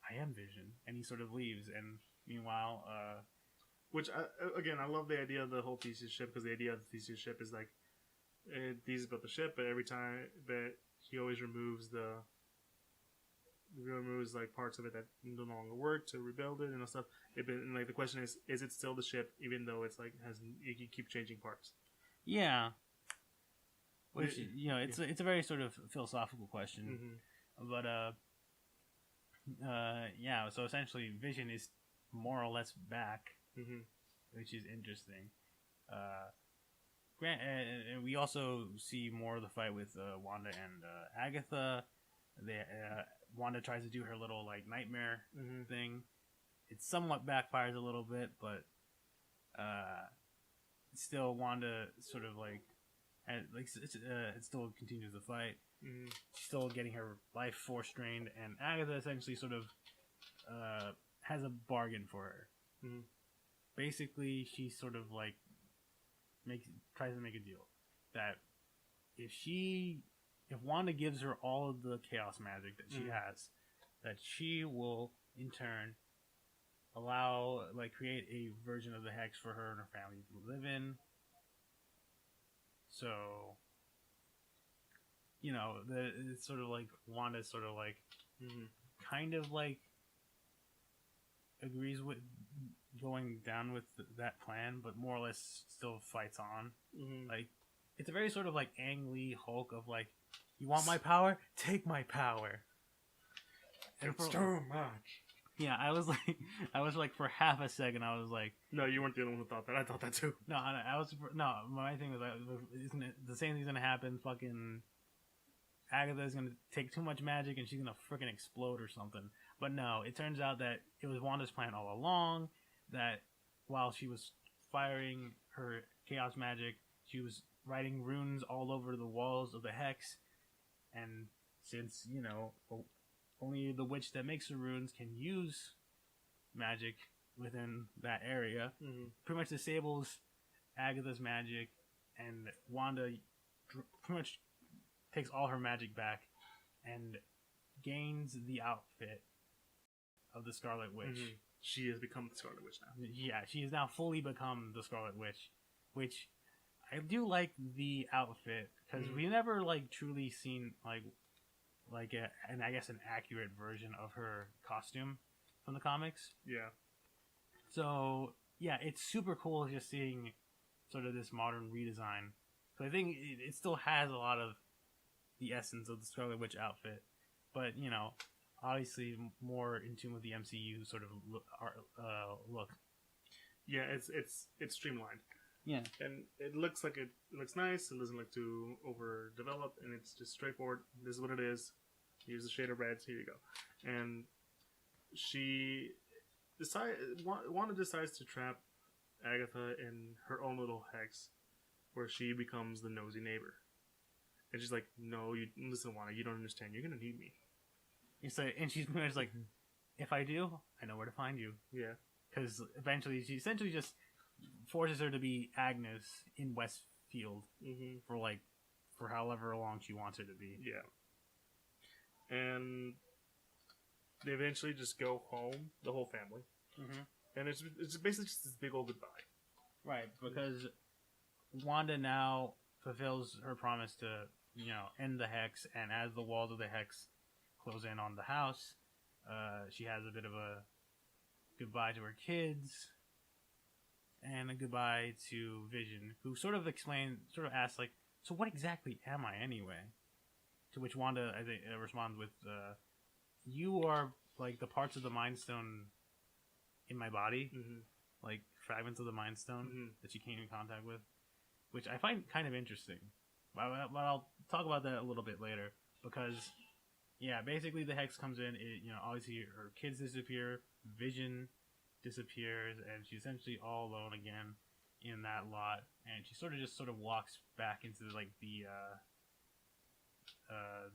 I am Vision, and he sort of leaves. And meanwhile, which again, I love the idea of the whole Theseus ship, because the idea of the Theseus ship is like, Theseus built the ship, but every time that he always removes like parts of it that no longer work to rebuild it and stuff. And like the question is it still the ship, even though it's like you keep changing parts? Yeah. Which it's a very sort of philosophical question, but yeah. So essentially, Vision is more or less back, which is interesting. And we also see more of the fight with Wanda and Agatha. Wanda tries to do her little like nightmare thing. It somewhat backfires a little bit, but still Wanda sort of like. And it still continues the fight. She's still getting her life force drained, and Agatha essentially sort of has a bargain for her. Basically, she sort of like tries to make a deal that if Wanda gives her all of the chaos magic that she has, that she will in turn create a version of the hex for her and her family to live in. So, it's sort of like Wanda's sort of like kind of like agrees with going down with that plan, but more or less still fights on. Mm-hmm. Like, it's a very sort of like Ang Lee Hulk of like, you want my power? Take my power. And It's too much. Yeah, I was like for half a second, I was like, no, you weren't the only one who thought that. I thought that too. No, my thing was like, isn't it the same thing's gonna happen? Fucking Agatha's gonna take too much magic and she's gonna freaking explode or something. But no, it turns out that it was Wanda's plan all along. That while she was firing her chaos magic, she was writing runes all over the walls of the hex. And since, you know, only the witch that makes the runes can use magic within that area, pretty much disables Agatha's magic, and Wanda pretty much takes all her magic back and gains the outfit of the Scarlet Witch. She has become the Scarlet Witch now. Yeah, she has now fully become the Scarlet Witch, which I do like the outfit because we never like truly seen and I guess an accurate version of her costume from the comics. Yeah. So yeah, it's super cool just seeing sort of this modern redesign. So I think it still has a lot of the essence of the Scarlet Witch outfit, but you know, obviously more in tune with the MCU sort of look. Yeah, it's streamlined. Yeah, and it looks nice. It doesn't look too overdeveloped, and it's just straightforward. This is what it is. Here's the shade of reds. Here you go. And Wanda decides to trap Agatha in her own little hex, where she becomes the nosy neighbor. And she's like, "No, you listen, Wanda. You don't understand. You're gonna need me." And she's like, "If I do, I know where to find you." Yeah. Because eventually, she essentially just forces her to be Agnes in Westfield for however long she wants her to be. Yeah. And they eventually just go home, the whole family. And it's basically just this big old goodbye. Right, because Wanda now fulfills her promise to, you know, end the hex, and as the walls of the hex close in on the house, she has a bit of a goodbye to her kids, and a goodbye to Vision, who sort of asks, like, so what exactly am I anyway? To which Wanda, I think, responds with, you are, like, the parts of the Mind Stone in my body, like, fragments of the Mind Stone that she came in contact with, which I find kind of interesting. But I'll talk about that a little bit later, because, yeah, basically the hex comes in, obviously her kids disappear, Vision disappears, and she's essentially all alone again in that lot, and she sort of walks back into like the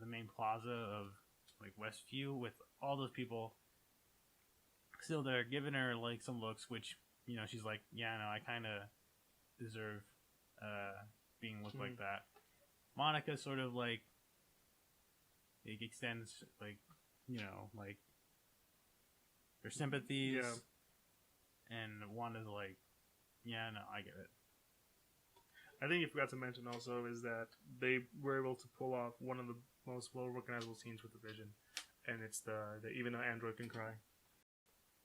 main plaza of like Westview with all those people still there, giving her like some looks, which, you know, she's like, yeah, no, I kind of deserve being looked like that. Monica sort of like extends like, you know, like her sympathies. Yeah. And Wanda's like, yeah, no, I get it. I think you forgot to mention also is that they were able to pull off one of the most well-recognizable scenes with the Vision, and it's the even an android can cry.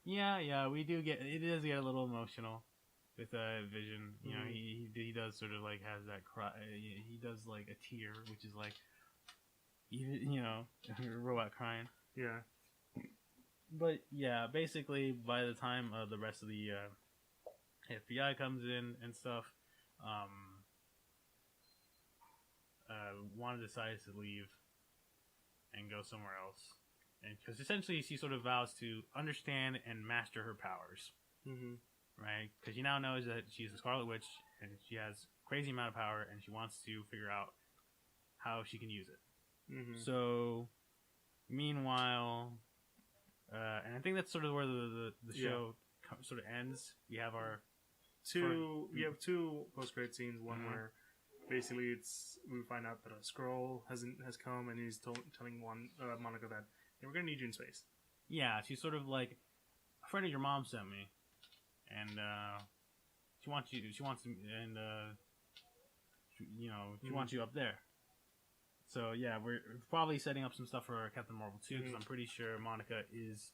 Yeah, we do get it. Does get a little emotional with Vision. You know, he does sort of like has that cry. He does like a tear, which is like, you know, a robot crying. Yeah. But yeah, basically by the time the rest of the FBI comes in and stuff, Wanda decides to leave and go somewhere else, and because essentially she sort of vows to understand and master her powers, right? Because she now knows that she's a Scarlet Witch and she has a crazy amount of power, and she wants to figure out how she can use it. So, meanwhile. And I think that's sort of where the show sort of ends. We have our we have two post-credit scenes. One where basically we find out that a Skrull has come, and he's telling Monica that, hey, we're gonna need you in space. Yeah, she's sort of like, a friend of your mom sent me, and she wants you, and she wants you up there. So yeah, we're probably setting up some stuff for Captain Marvel 2, because I'm pretty sure Monica is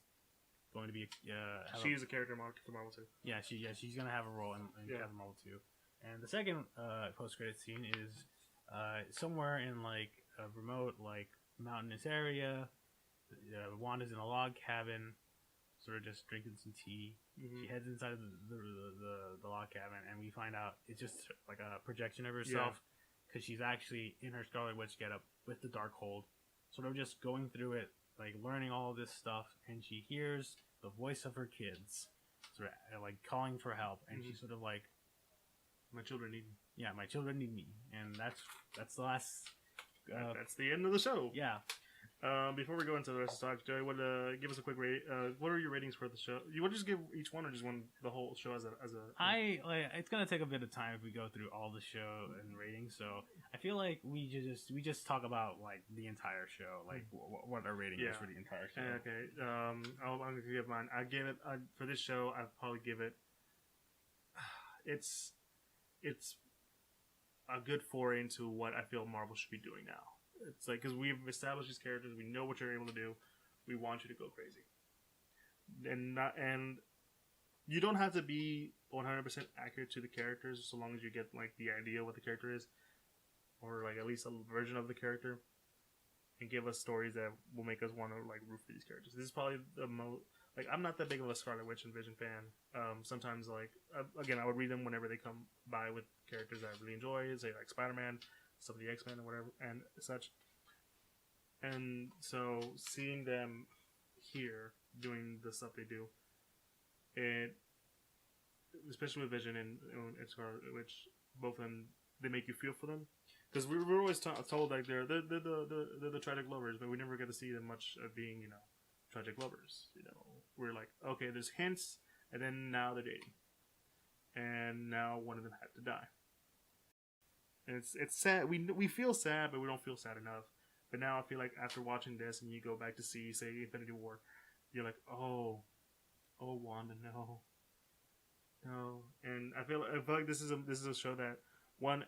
going to be she's a character for Marvel too. She's gonna have a role in Captain Marvel 2. And the second post credit scene is somewhere in like a remote like mountainous area. Wanda's in a log cabin, sort of just drinking some tea. She heads inside the log cabin, and we find out it's just like a projection of herself because she's actually in her Scarlet Witch getup with the Darkhold, sort of just going through it, like learning all of this stuff, and she hears the voice of her kids, sort of like calling for help, and she's sort of like, "My children need me." Yeah, my children need me, and that's the last. That's the end of the show. Yeah. Before we go into the rest of the talk, Joey, give us a quick rate. What are your ratings for the show? You want to just give each one, or just one the whole show as a? It's gonna take a bit of time if we go through all the show and ratings. So I feel like we just talk about like the entire show, like what our rating is for the entire show. Okay. I'm gonna give mine. I give it for this show. I'd probably give it. It's a good foray into what I feel Marvel should be doing now. It's like, because we've established these characters, we know what you're able to do. We want you to go crazy, and you don't have to be 100% accurate to the characters, so long as you get like the idea of what the character is, or like at least a version of the character, and give us stories that will make us want to like root for these characters. This is probably the most. Like, I'm not that big of a Scarlet Witch and Vision fan. Sometimes, like, again, I would read them whenever they come by with characters that I really enjoy, say, like Spider-Man, some of the X-Men or whatever, and such. And so, seeing them here doing the stuff they do, especially with Vision and Scarlet Witch, both of them, they make you feel for them. Because we're always told, like, they're the tragic lovers, but we never get to see them much of being, you know, tragic lovers. You know, we're like, okay, there's hints, and then now they're dating, and now one of them had to die, and it's sad. We feel sad, but we don't feel sad enough. But now I feel like after watching this, and you go back to see, say, Infinity War, you're like, oh, Wanda, no, and I feel like this is a show that one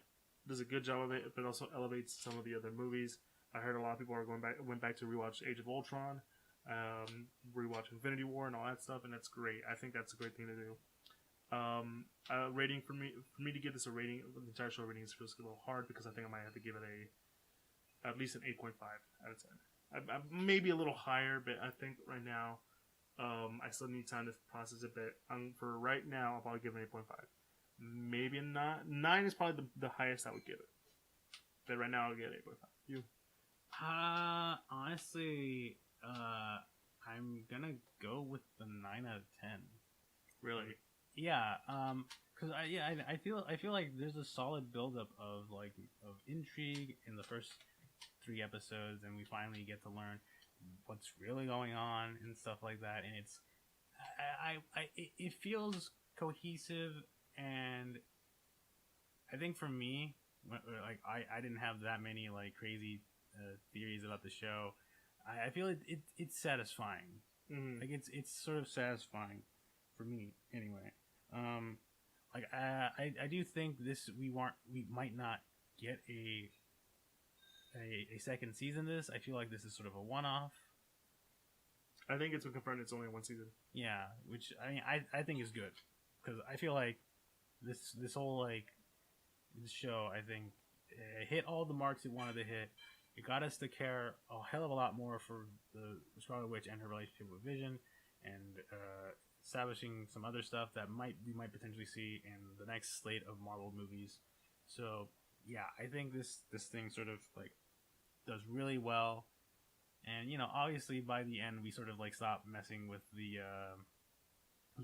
does a good job of it, but also elevates some of the other movies. I heard a lot of people went back to rewatch Age of Ultron. Rewatch Infinity War and all that stuff, and that's great. I think that's a great thing to do. Rating for me to give this a rating, the entire show rating feels a little hard because I think I might have to give it at least an 8.5 out of 10. I maybe a little higher, but I think right now I still need time to process it. But for right now, I'll probably give it an 8.5. Maybe a 9 is probably the highest I would give it. But right now I'll get 8.5. You? Honestly, I'm gonna go with the 9 out of 10. Really? Yeah. Because I feel like there's a solid buildup of intrigue in the first 3 episodes, and we finally get to learn what's really going on and stuff like that. And it feels cohesive, and I think for me, like I didn't have that many like crazy theories about the show. I feel it's satisfying. Mm-hmm. Like it's sort of satisfying for me anyway. I do think we might not get a second season of this. I feel like this is sort of a one-off. I think it's been confirmed it's only 1 season. Yeah, which I think is good, because I feel like this whole like this show, I think it hit all the marks it wanted to hit. It got us to care a hell of a lot more for the Scarlet Witch and her relationship with Vision, and establishing some other stuff that we might potentially see in the next slate of Marvel movies. So yeah, I think this thing sort of like does really well, and you know, obviously by the end we sort of like stop messing with the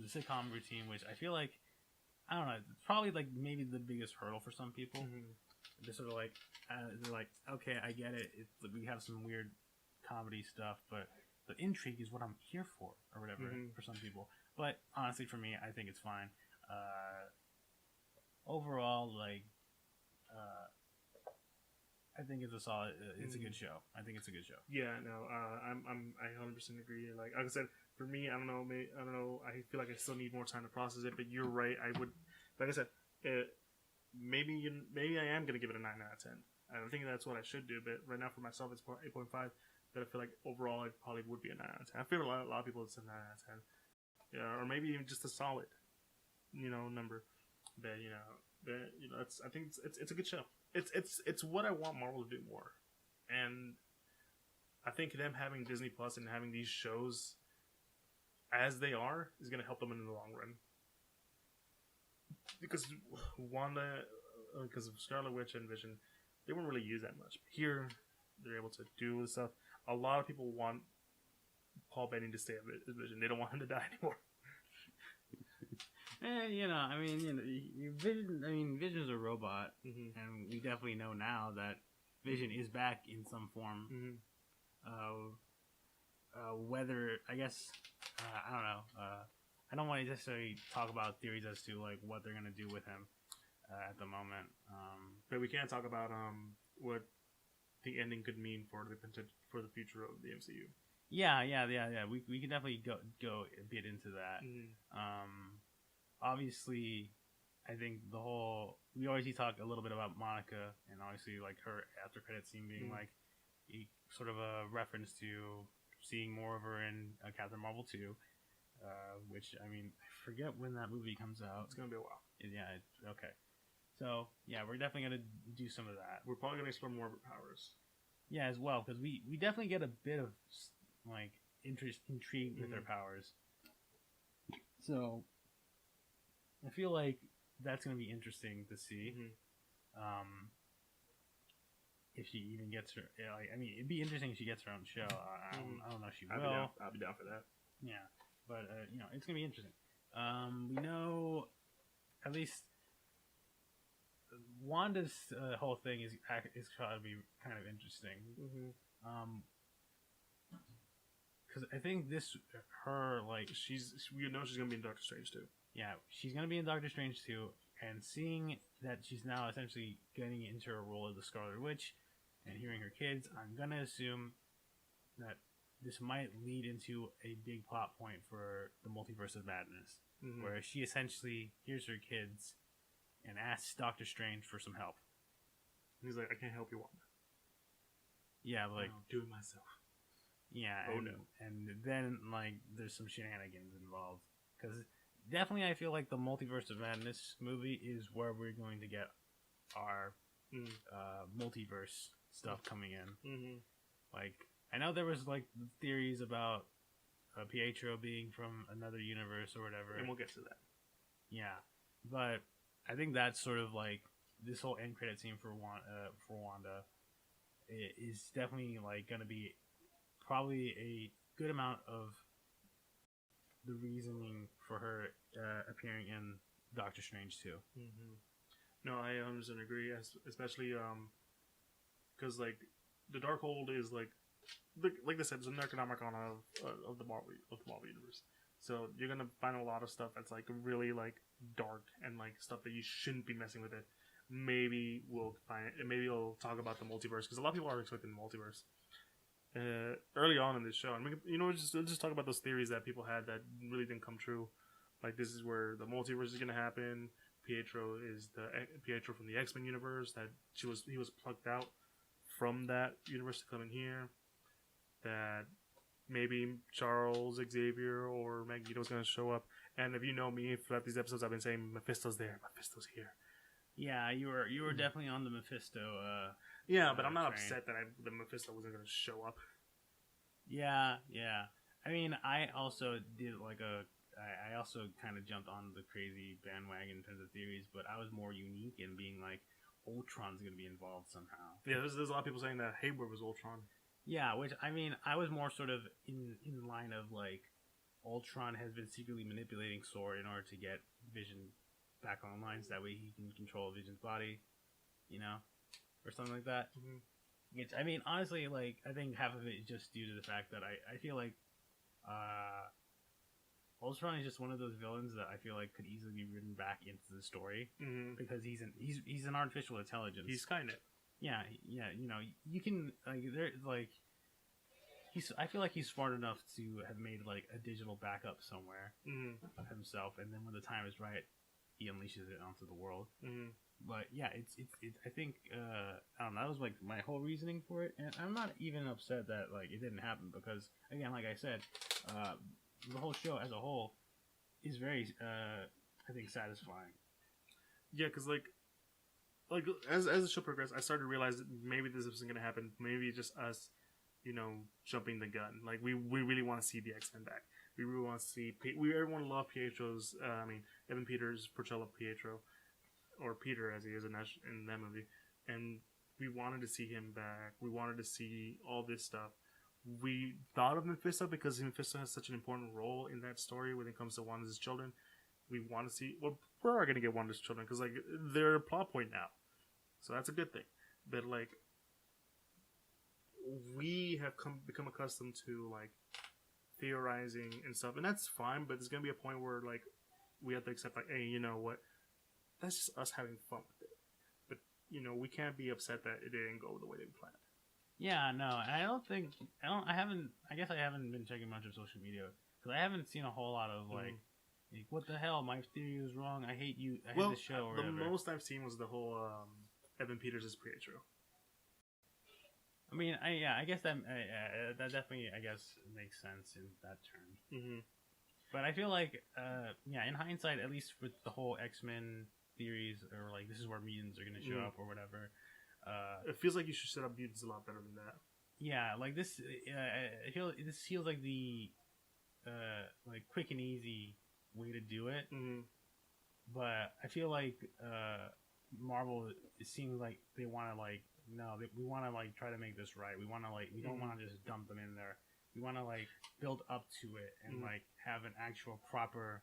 sitcom routine, which I feel like, I don't know, it's probably like maybe the biggest hurdle for some people. Mm-hmm. They're sort of like, okay, I get it. We have some weird comedy stuff, but the intrigue is what I'm here for, or whatever, for some people. But honestly, for me, I think it's fine. Overall, like, I think it's a solid. It's a good show. I think it's a good show. Yeah, no, I 100% agree. Like I said, for me, I don't know. I feel like I still need more time to process it. But you're right. I would, like I said, maybe I am gonna give it a 9 out of 10. I don't think that's what I should do. But right now, for myself, it's 8.5. that I feel like overall it probably would be a 9 out of 10. I feel a lot of people would say 9 out of 10. Yeah, or maybe even just a solid, number. But I think it's a good show. It's what I want Marvel to do more, and I think them having Disney Plus and having these shows as they are is going to help them in the long run. Because because of Scarlet Witch and Vision, they weren't really used that much. Here, they're able to do this stuff. A lot of people want Paul Bettany to stay at Vision. They don't want him to die anymore. Vision's a robot, mm-hmm. and we definitely know now that Vision is back in some form. Mm-hmm. Whether, I guess, I don't know. I don't want to necessarily talk about theories as to like what they're gonna do with him at the moment. But we can talk about what the ending could mean for the future of the MCU. Yeah. We can definitely go a bit into that. Mm-hmm. Obviously, I think we always talk a little bit about Monica, and obviously like her after credit scene being mm-hmm. like a sort of a reference to seeing more of her in Captain Marvel 2, which I forget when that movie comes out. It's gonna be a while. Yeah. Okay. So yeah, we're definitely gonna do some of that. We're probably gonna explore more of her powers. Yeah, as well, because we definitely get a bit of like intrigue with mm-hmm. her powers. So I feel like that's going to be interesting to see. Mm-hmm. If she even gets her, it'd be interesting if she gets her own show. I don't know if she will. I'll be down for that. Yeah, but it's going to be interesting. We know at least Wanda's whole thing is trying to be kind of interesting. Mm-hmm. Because I think we know she's gonna be in Doctor Strange too. Yeah, she's gonna be in Doctor Strange too, and seeing that she's now essentially getting into her role as the Scarlet Witch, and hearing her kids, I'm gonna assume that this might lead into a big plot point for the Multiverse of Madness, mm-hmm. where she essentially hears her kids and asks Doctor Strange for some help. He's like, I can't help you, Wanda. Yeah, like I'll do it myself. Yeah, no. And then like there's some shenanigans involved, because definitely I feel like the Multiverse of Madness movie is where we're going to get our multiverse stuff coming in. Mm-hmm. Like I know there was like theories about Pietro being from another universe or whatever, and we'll get to that. Yeah, but I think that's sort of like this whole end credit scene for Wanda is definitely like going to be probably a good amount of the reasoning for her appearing in Doctor Strange 2. Mm-hmm. No, I 100% agree, especially because like the Darkhold is like I said, it's an Necronomicon of the Marvel universe. So you're gonna find a lot of stuff that's like really like dark and like stuff that you shouldn't be messing with it. Maybe we'll find it. Maybe we'll talk about the multiverse, because a lot of people are expecting the multiverse early on in this show. And we'll just talk about those theories that people had that really didn't come true. Like this is where the multiverse is gonna happen. Pietro is Pietro from the X-Men universe. That he was plucked out from that universe to come in here. That maybe Charles Xavier or Magneto's gonna show up. And if you know me throughout these episodes, I've been saying Mephisto's there, Mephisto's here. Yeah, you were definitely on the Mephisto. Yeah, but I'm not train. upset that the Mephisto wasn't gonna show up. Yeah. I mean, I also did I also kind of jumped on the crazy bandwagon in terms of theories, but I was more unique in being like, Ultron's gonna be involved somehow. Yeah, there's a lot of people saying that Hayward was Ultron. Yeah, which I mean, I was more sort of in line of like, Ultron has been secretly manipulating SWORD in order to get Vision back online, so that way he can control Vision's body, or something like that. Mm-hmm. Which, I mean, honestly, like, I think half of it is just due to the fact that I feel like Ultron is just one of those villains that I feel like could easily be written back into the story, mm-hmm. because he's an artificial intelligence. He's Skynet. Yeah, you can I feel like he's smart enough to have made like a digital backup somewhere mm-hmm. of himself, and then when the time is right, he unleashes it onto the world. Mm-hmm. But yeah, it's I think I don't know. That was like my whole reasoning for it, and I'm not even upset that like it didn't happen because again, like I said, the whole show as a whole is very I think satisfying. Yeah, because like as the show progressed, I started to realize that maybe this isn't going to happen. Maybe it's just us, jumping the gun. Like we really want to see the X-Men back. We really want to see. Everyone loved Pietro's. Evan Peters' portrayal of Pietro, or Peter as he is in that movie, and we wanted to see him back. We wanted to see all this stuff. We thought of Mephisto because Mephisto has such an important role in that story when it comes to Wanda's children. We want to see. Well, we're going to get Wanda's children because like they're a plot point now, so that's a good thing. But like, we have become accustomed to like theorizing and stuff, and that's fine. But there's going to be a point where like we have to accept like, hey, you know what? That's just us having fun with it. But we can't be upset that it didn't go the way they planned. Yeah, no, I guess I haven't been checking much of social media because I haven't seen a whole lot of like what the hell, my theory was wrong. I hate you. I hate this show. Or the whatever. most I've seen was the whole Evan Peters is Pietro. I mean, I guess that definitely makes sense in that term. Mm-hmm. But I feel like, in hindsight, at least with the whole X-Men theories, or like this is where mutants are going to show up or whatever. It feels like you should set up mutants a lot better than that. Yeah, like this. This feels like the like quick and easy way to do it. Mm-hmm. But I feel like Marvel. It seems like they want to like we want to like try to make this right. We want to we don't want to just dump them in there. We want to like build up to it and like have an actual proper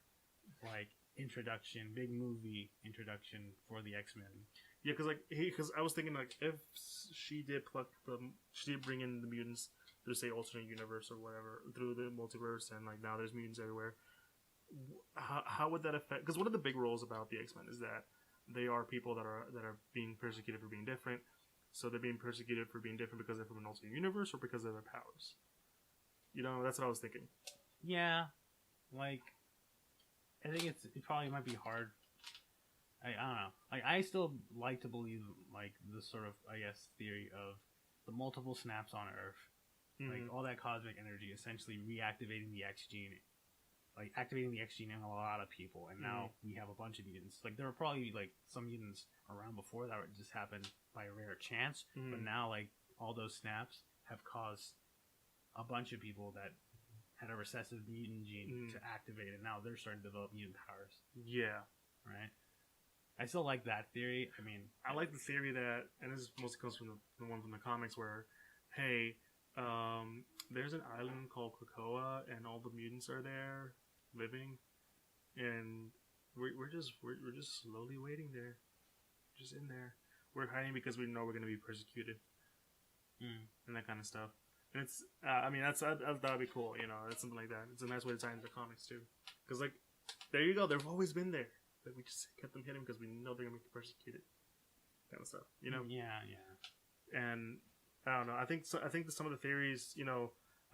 like introduction, big movie introduction for the X-Men. Yeah, because I was thinking like if she did bring in the mutants through say alternate universe or whatever through the multiverse, and like now there's mutants everywhere. How would that affect? Because one of the big roles about the X-Men is that they are people that are being persecuted for being different. So they're being persecuted for being different because they're from an alternate universe or because of their powers. That's what I was thinking. Yeah, like I think it probably might be hard. I don't know. Like I still like to believe like the sort of theory of the multiple snaps on Earth, like all that cosmic energy essentially reactivating the X gene, like activating the X gene in a lot of people, and now we have a bunch of mutants. Like there were probably like some mutants around before that would just happen by a rare chance, but now like all those snaps have caused a bunch of people that had a recessive mutant gene to activate, and now they're starting to develop mutant powers. Yeah. Right? I still like that theory. I mean, I like the theory that, and this mostly comes from the one from the comics where, hey, there's an island called Krakoa, and all the mutants are there living, and we're just slowly waiting there, just in there. We're hiding because we know we're going to be persecuted, and that kind of stuff. And it's, I thought that'd be cool. It's something like that. It's a nice way to tie into the comics too, because like, there you go. They've always been there, but we just kept them hidden because we know they're gonna be persecuted, kind of stuff. Yeah. And I don't know. I think some of the theories.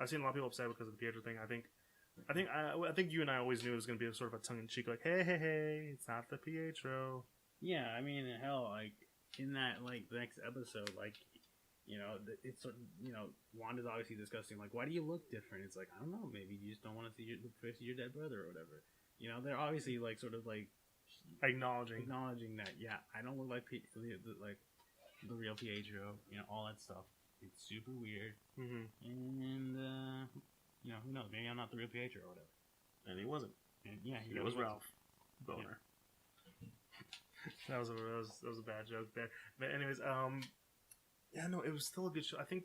I've seen a lot of people upset because of the Pietro thing. I think you and I always knew it was gonna be a sort of a tongue in cheek, like, hey, it's not the Pietro. Yeah, I mean, hell, like in that like the next episode, like. It's sort of, Wanda's obviously discussing, like, why do you look different? It's like, I don't know, maybe you just don't want to see your dead brother or whatever. They're obviously, like, sort of, like, acknowledging that, yeah, I don't look like the real Pietro, all that stuff. It's super weird. Mm-hmm. And, who knows? Maybe I'm not the real Pietro or whatever. And he wasn't. And, yeah, he was Ralph Boner. Yeah. That was a bad joke there. But anyways, yeah, no, it was still a good show. I think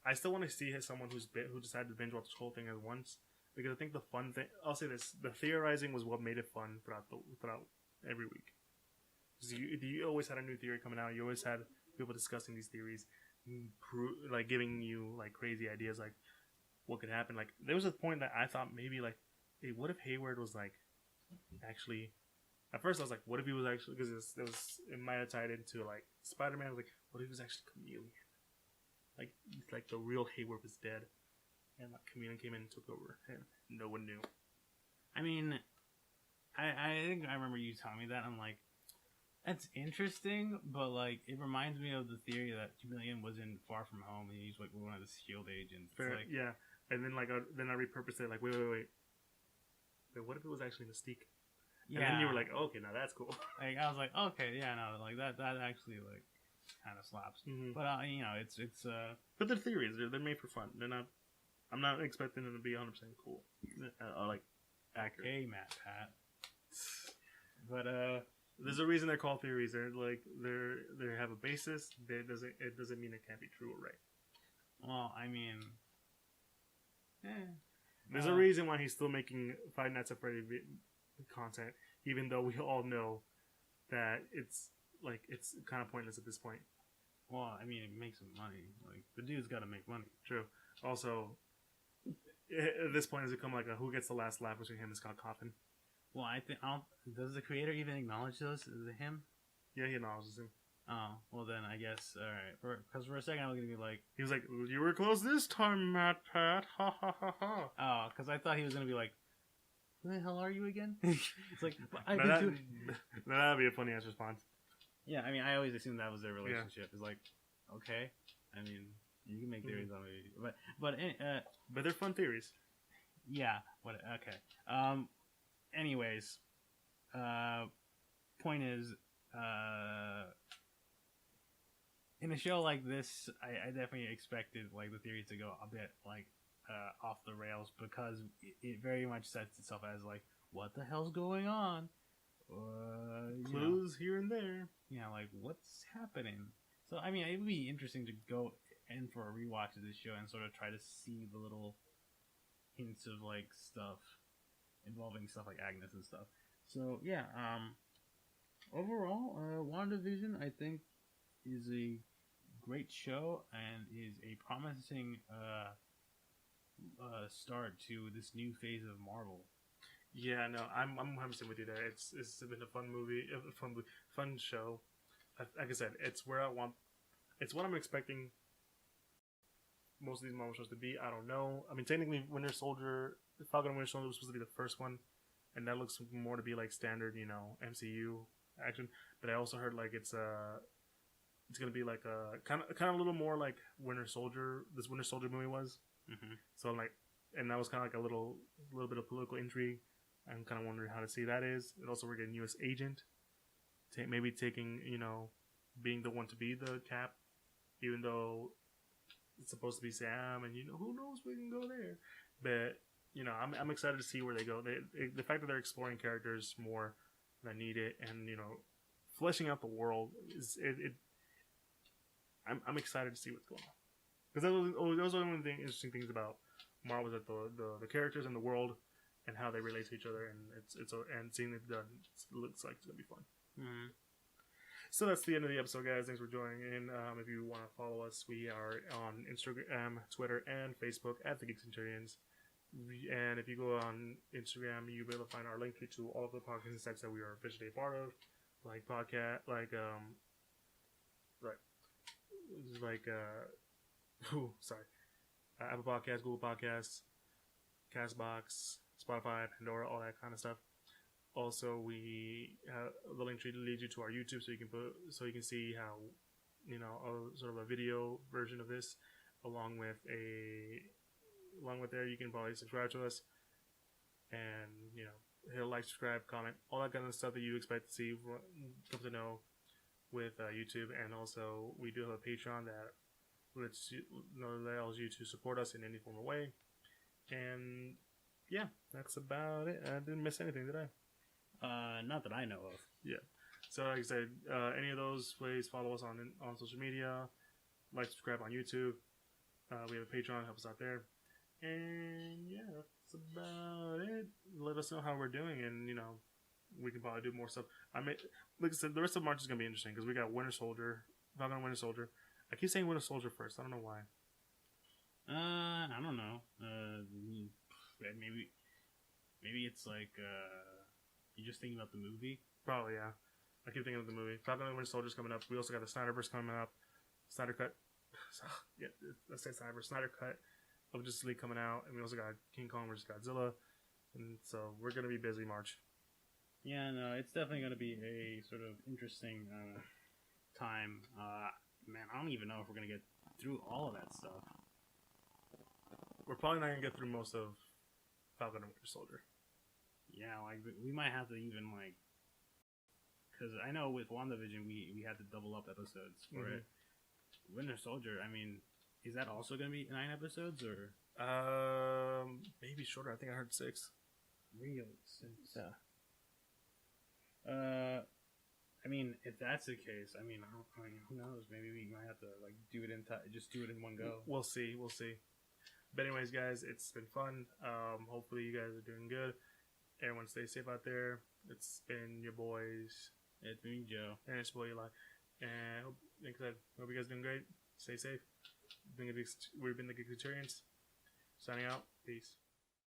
I still want to see someone who decided to binge watch the whole thing at once, because I think the fun thing. I'll say this: the theorizing was what made it fun throughout every week. You always had a new theory coming out. You always had people discussing these theories, like giving you like crazy ideas, like what could happen. Like there was a point that I thought maybe like, hey, what if Hayward was like actually. At first, I was like, "What if he was actually?" Because it might have tied into like Spider-Man. I was like, "What if he was actually Chameleon?" Like the real Hayward was dead, and like Chameleon came in and took over, and no one knew. I mean, I think I remember you telling me that. I'm like, that's interesting, but like it reminds me of the theory that Chameleon was in Far From Home and he's like one of the S.H.I.E.L.D. agents. Fair, Like, yeah. And then then I repurposed it. Like, wait. What if it was actually Mystique? yeah. And then you were like, oh, okay, now that's cool. Like I was like, okay, yeah, no, like that actually like kind of slaps. Mm-hmm. But you know, it's But they're theories. They're made for fun. They're not. I'm not expecting them to be 100% cool. Like accurate. okay, Matt Pat. But there's a reason they're called theories. They have a basis. It doesn't mean it can't be true or right. well, I mean, There's a reason why he's still making Five Nights at Freddy content, even though we all know that it's kind of pointless at this point. well, I mean, it makes him money. Like the dude's got to make money. True. Also, at this point, has it become like a who gets the last laugh between him and Scott Cawthon? Well, I think does the creator even acknowledge those? Is it him? Yeah, he acknowledges him. Oh, well then I guess all right. Because for a second I was gonna be like, he was like, "You were close this time, Matt Pat." Ha ha ha ha. oh, because I thought he was gonna be like, who the hell are you again? It's like that'd be a funny ass response. Yeah, I mean, I always assumed that was their relationship. Yeah. It's like, okay, I mean, you can make theories on it, but they're fun theories. Yeah. What? Okay. Anyways, point is, in a show like this, I definitely expected like the theories to go a bit like off the rails because it very much sets itself as like, what the hell's going on? Clues here and there. Yeah, like what's happening? So I mean, it would be interesting to go in for a rewatch of this show and sort of try to see the little hints of like stuff involving stuff like Agnes and stuff. So yeah, overall, WandaVision I think is a great show and is a promising start to this new phase of Marvel. Yeah, no, I'm 100% with you there. It's been a fun movie, fun show. Like I said, it's where I want. It's what I'm expecting most of these Marvel shows to be. I don't know. I mean, technically, Falcon and Winter Soldier was supposed to be the first one, and that looks more to be like standard, MCU action. But I also heard like it's gonna be like a kind of a little more like Winter Soldier. This Winter Soldier movie was. Mm-hmm. So like, and that was kind of like a little bit of political intrigue. I'm kind of wondering how to see that is. And also, we're getting U.S. agent, maybe taking being the one to be the Cap, even though it's supposed to be Sam, and who knows we can go there. But I'm excited to see where they go. The fact that they're exploring characters more that need it, and fleshing out the world is it. I'm excited to see what's going on because that was one of the interesting things about Marvel was that the characters and the world and how they relate to each other, and and seeing it done, it looks like it's gonna be fun. Mm-hmm. So that's the end of the episode, guys. Thanks for joining in. If you want to follow us, we are on Instagram, Twitter, and Facebook at the Geek Centurions. And if you go on Instagram, you'll be able to find our link to all of the podcast sites that we are officially a part of, Apple Podcasts, Google Podcasts, Castbox, Spotify, Pandora, all that kind of stuff. Also, the link tree leads you to our YouTube, so you can see how, sort of a video version of this, along with there, you can probably subscribe to us, and hit a like, subscribe, comment, all that kind of stuff that you expect to see, come to know with YouTube. And also, we do have a Patreon that allows you to support us in any form of way. And yeah, that's about it. I didn't miss anything, did I? Not that I know of. Yeah. So like I said, any of those ways, follow us on social media, like, subscribe on YouTube. We have a Patreon, help us out there. And yeah, that's about it. Let us know how we're doing, and we can probably do more stuff. Like I said, the rest of March is gonna be interesting because we got Winter Soldier, Falcon and Winter Soldier. I keep saying Winter Soldier first. I don't know why. I don't know. Maybe it's like you're just thinking about the movie. Probably, yeah. I keep thinking of the movie. Falcon and Winter Soldier's coming up. We also got the Snyderverse coming up. Snyder Cut. Yeah, let's say Snyderverse. Snyder Cut of Justice League coming out, and we also got King Kong vs. Godzilla, and so we're gonna be busy March. Yeah, no, it's definitely going to be a sort of interesting time. Man, I don't even know if we're going to get through all of that stuff. We're probably not gonna get through most of Falcon and Winter Soldier. Yeah, like we might have to even like, because I know with WandaVision we had to double up episodes for it. Winter Soldier, I mean, is that also going to be 9 episodes or? Maybe shorter. I think I heard 6. Really? 6? Yeah. I mean, if that's the case, I mean, who knows? Maybe we might have to like do it just do it in one go. We'll see. But anyways, guys, it's been fun. Hopefully you guys are doing good. Everyone stay safe out there. It's been your boys. It's me, Joe. And it's boy Eli. And like I said, hope you guys are doing great. Stay safe. We've been the Geek Centurions. Signing out. Peace.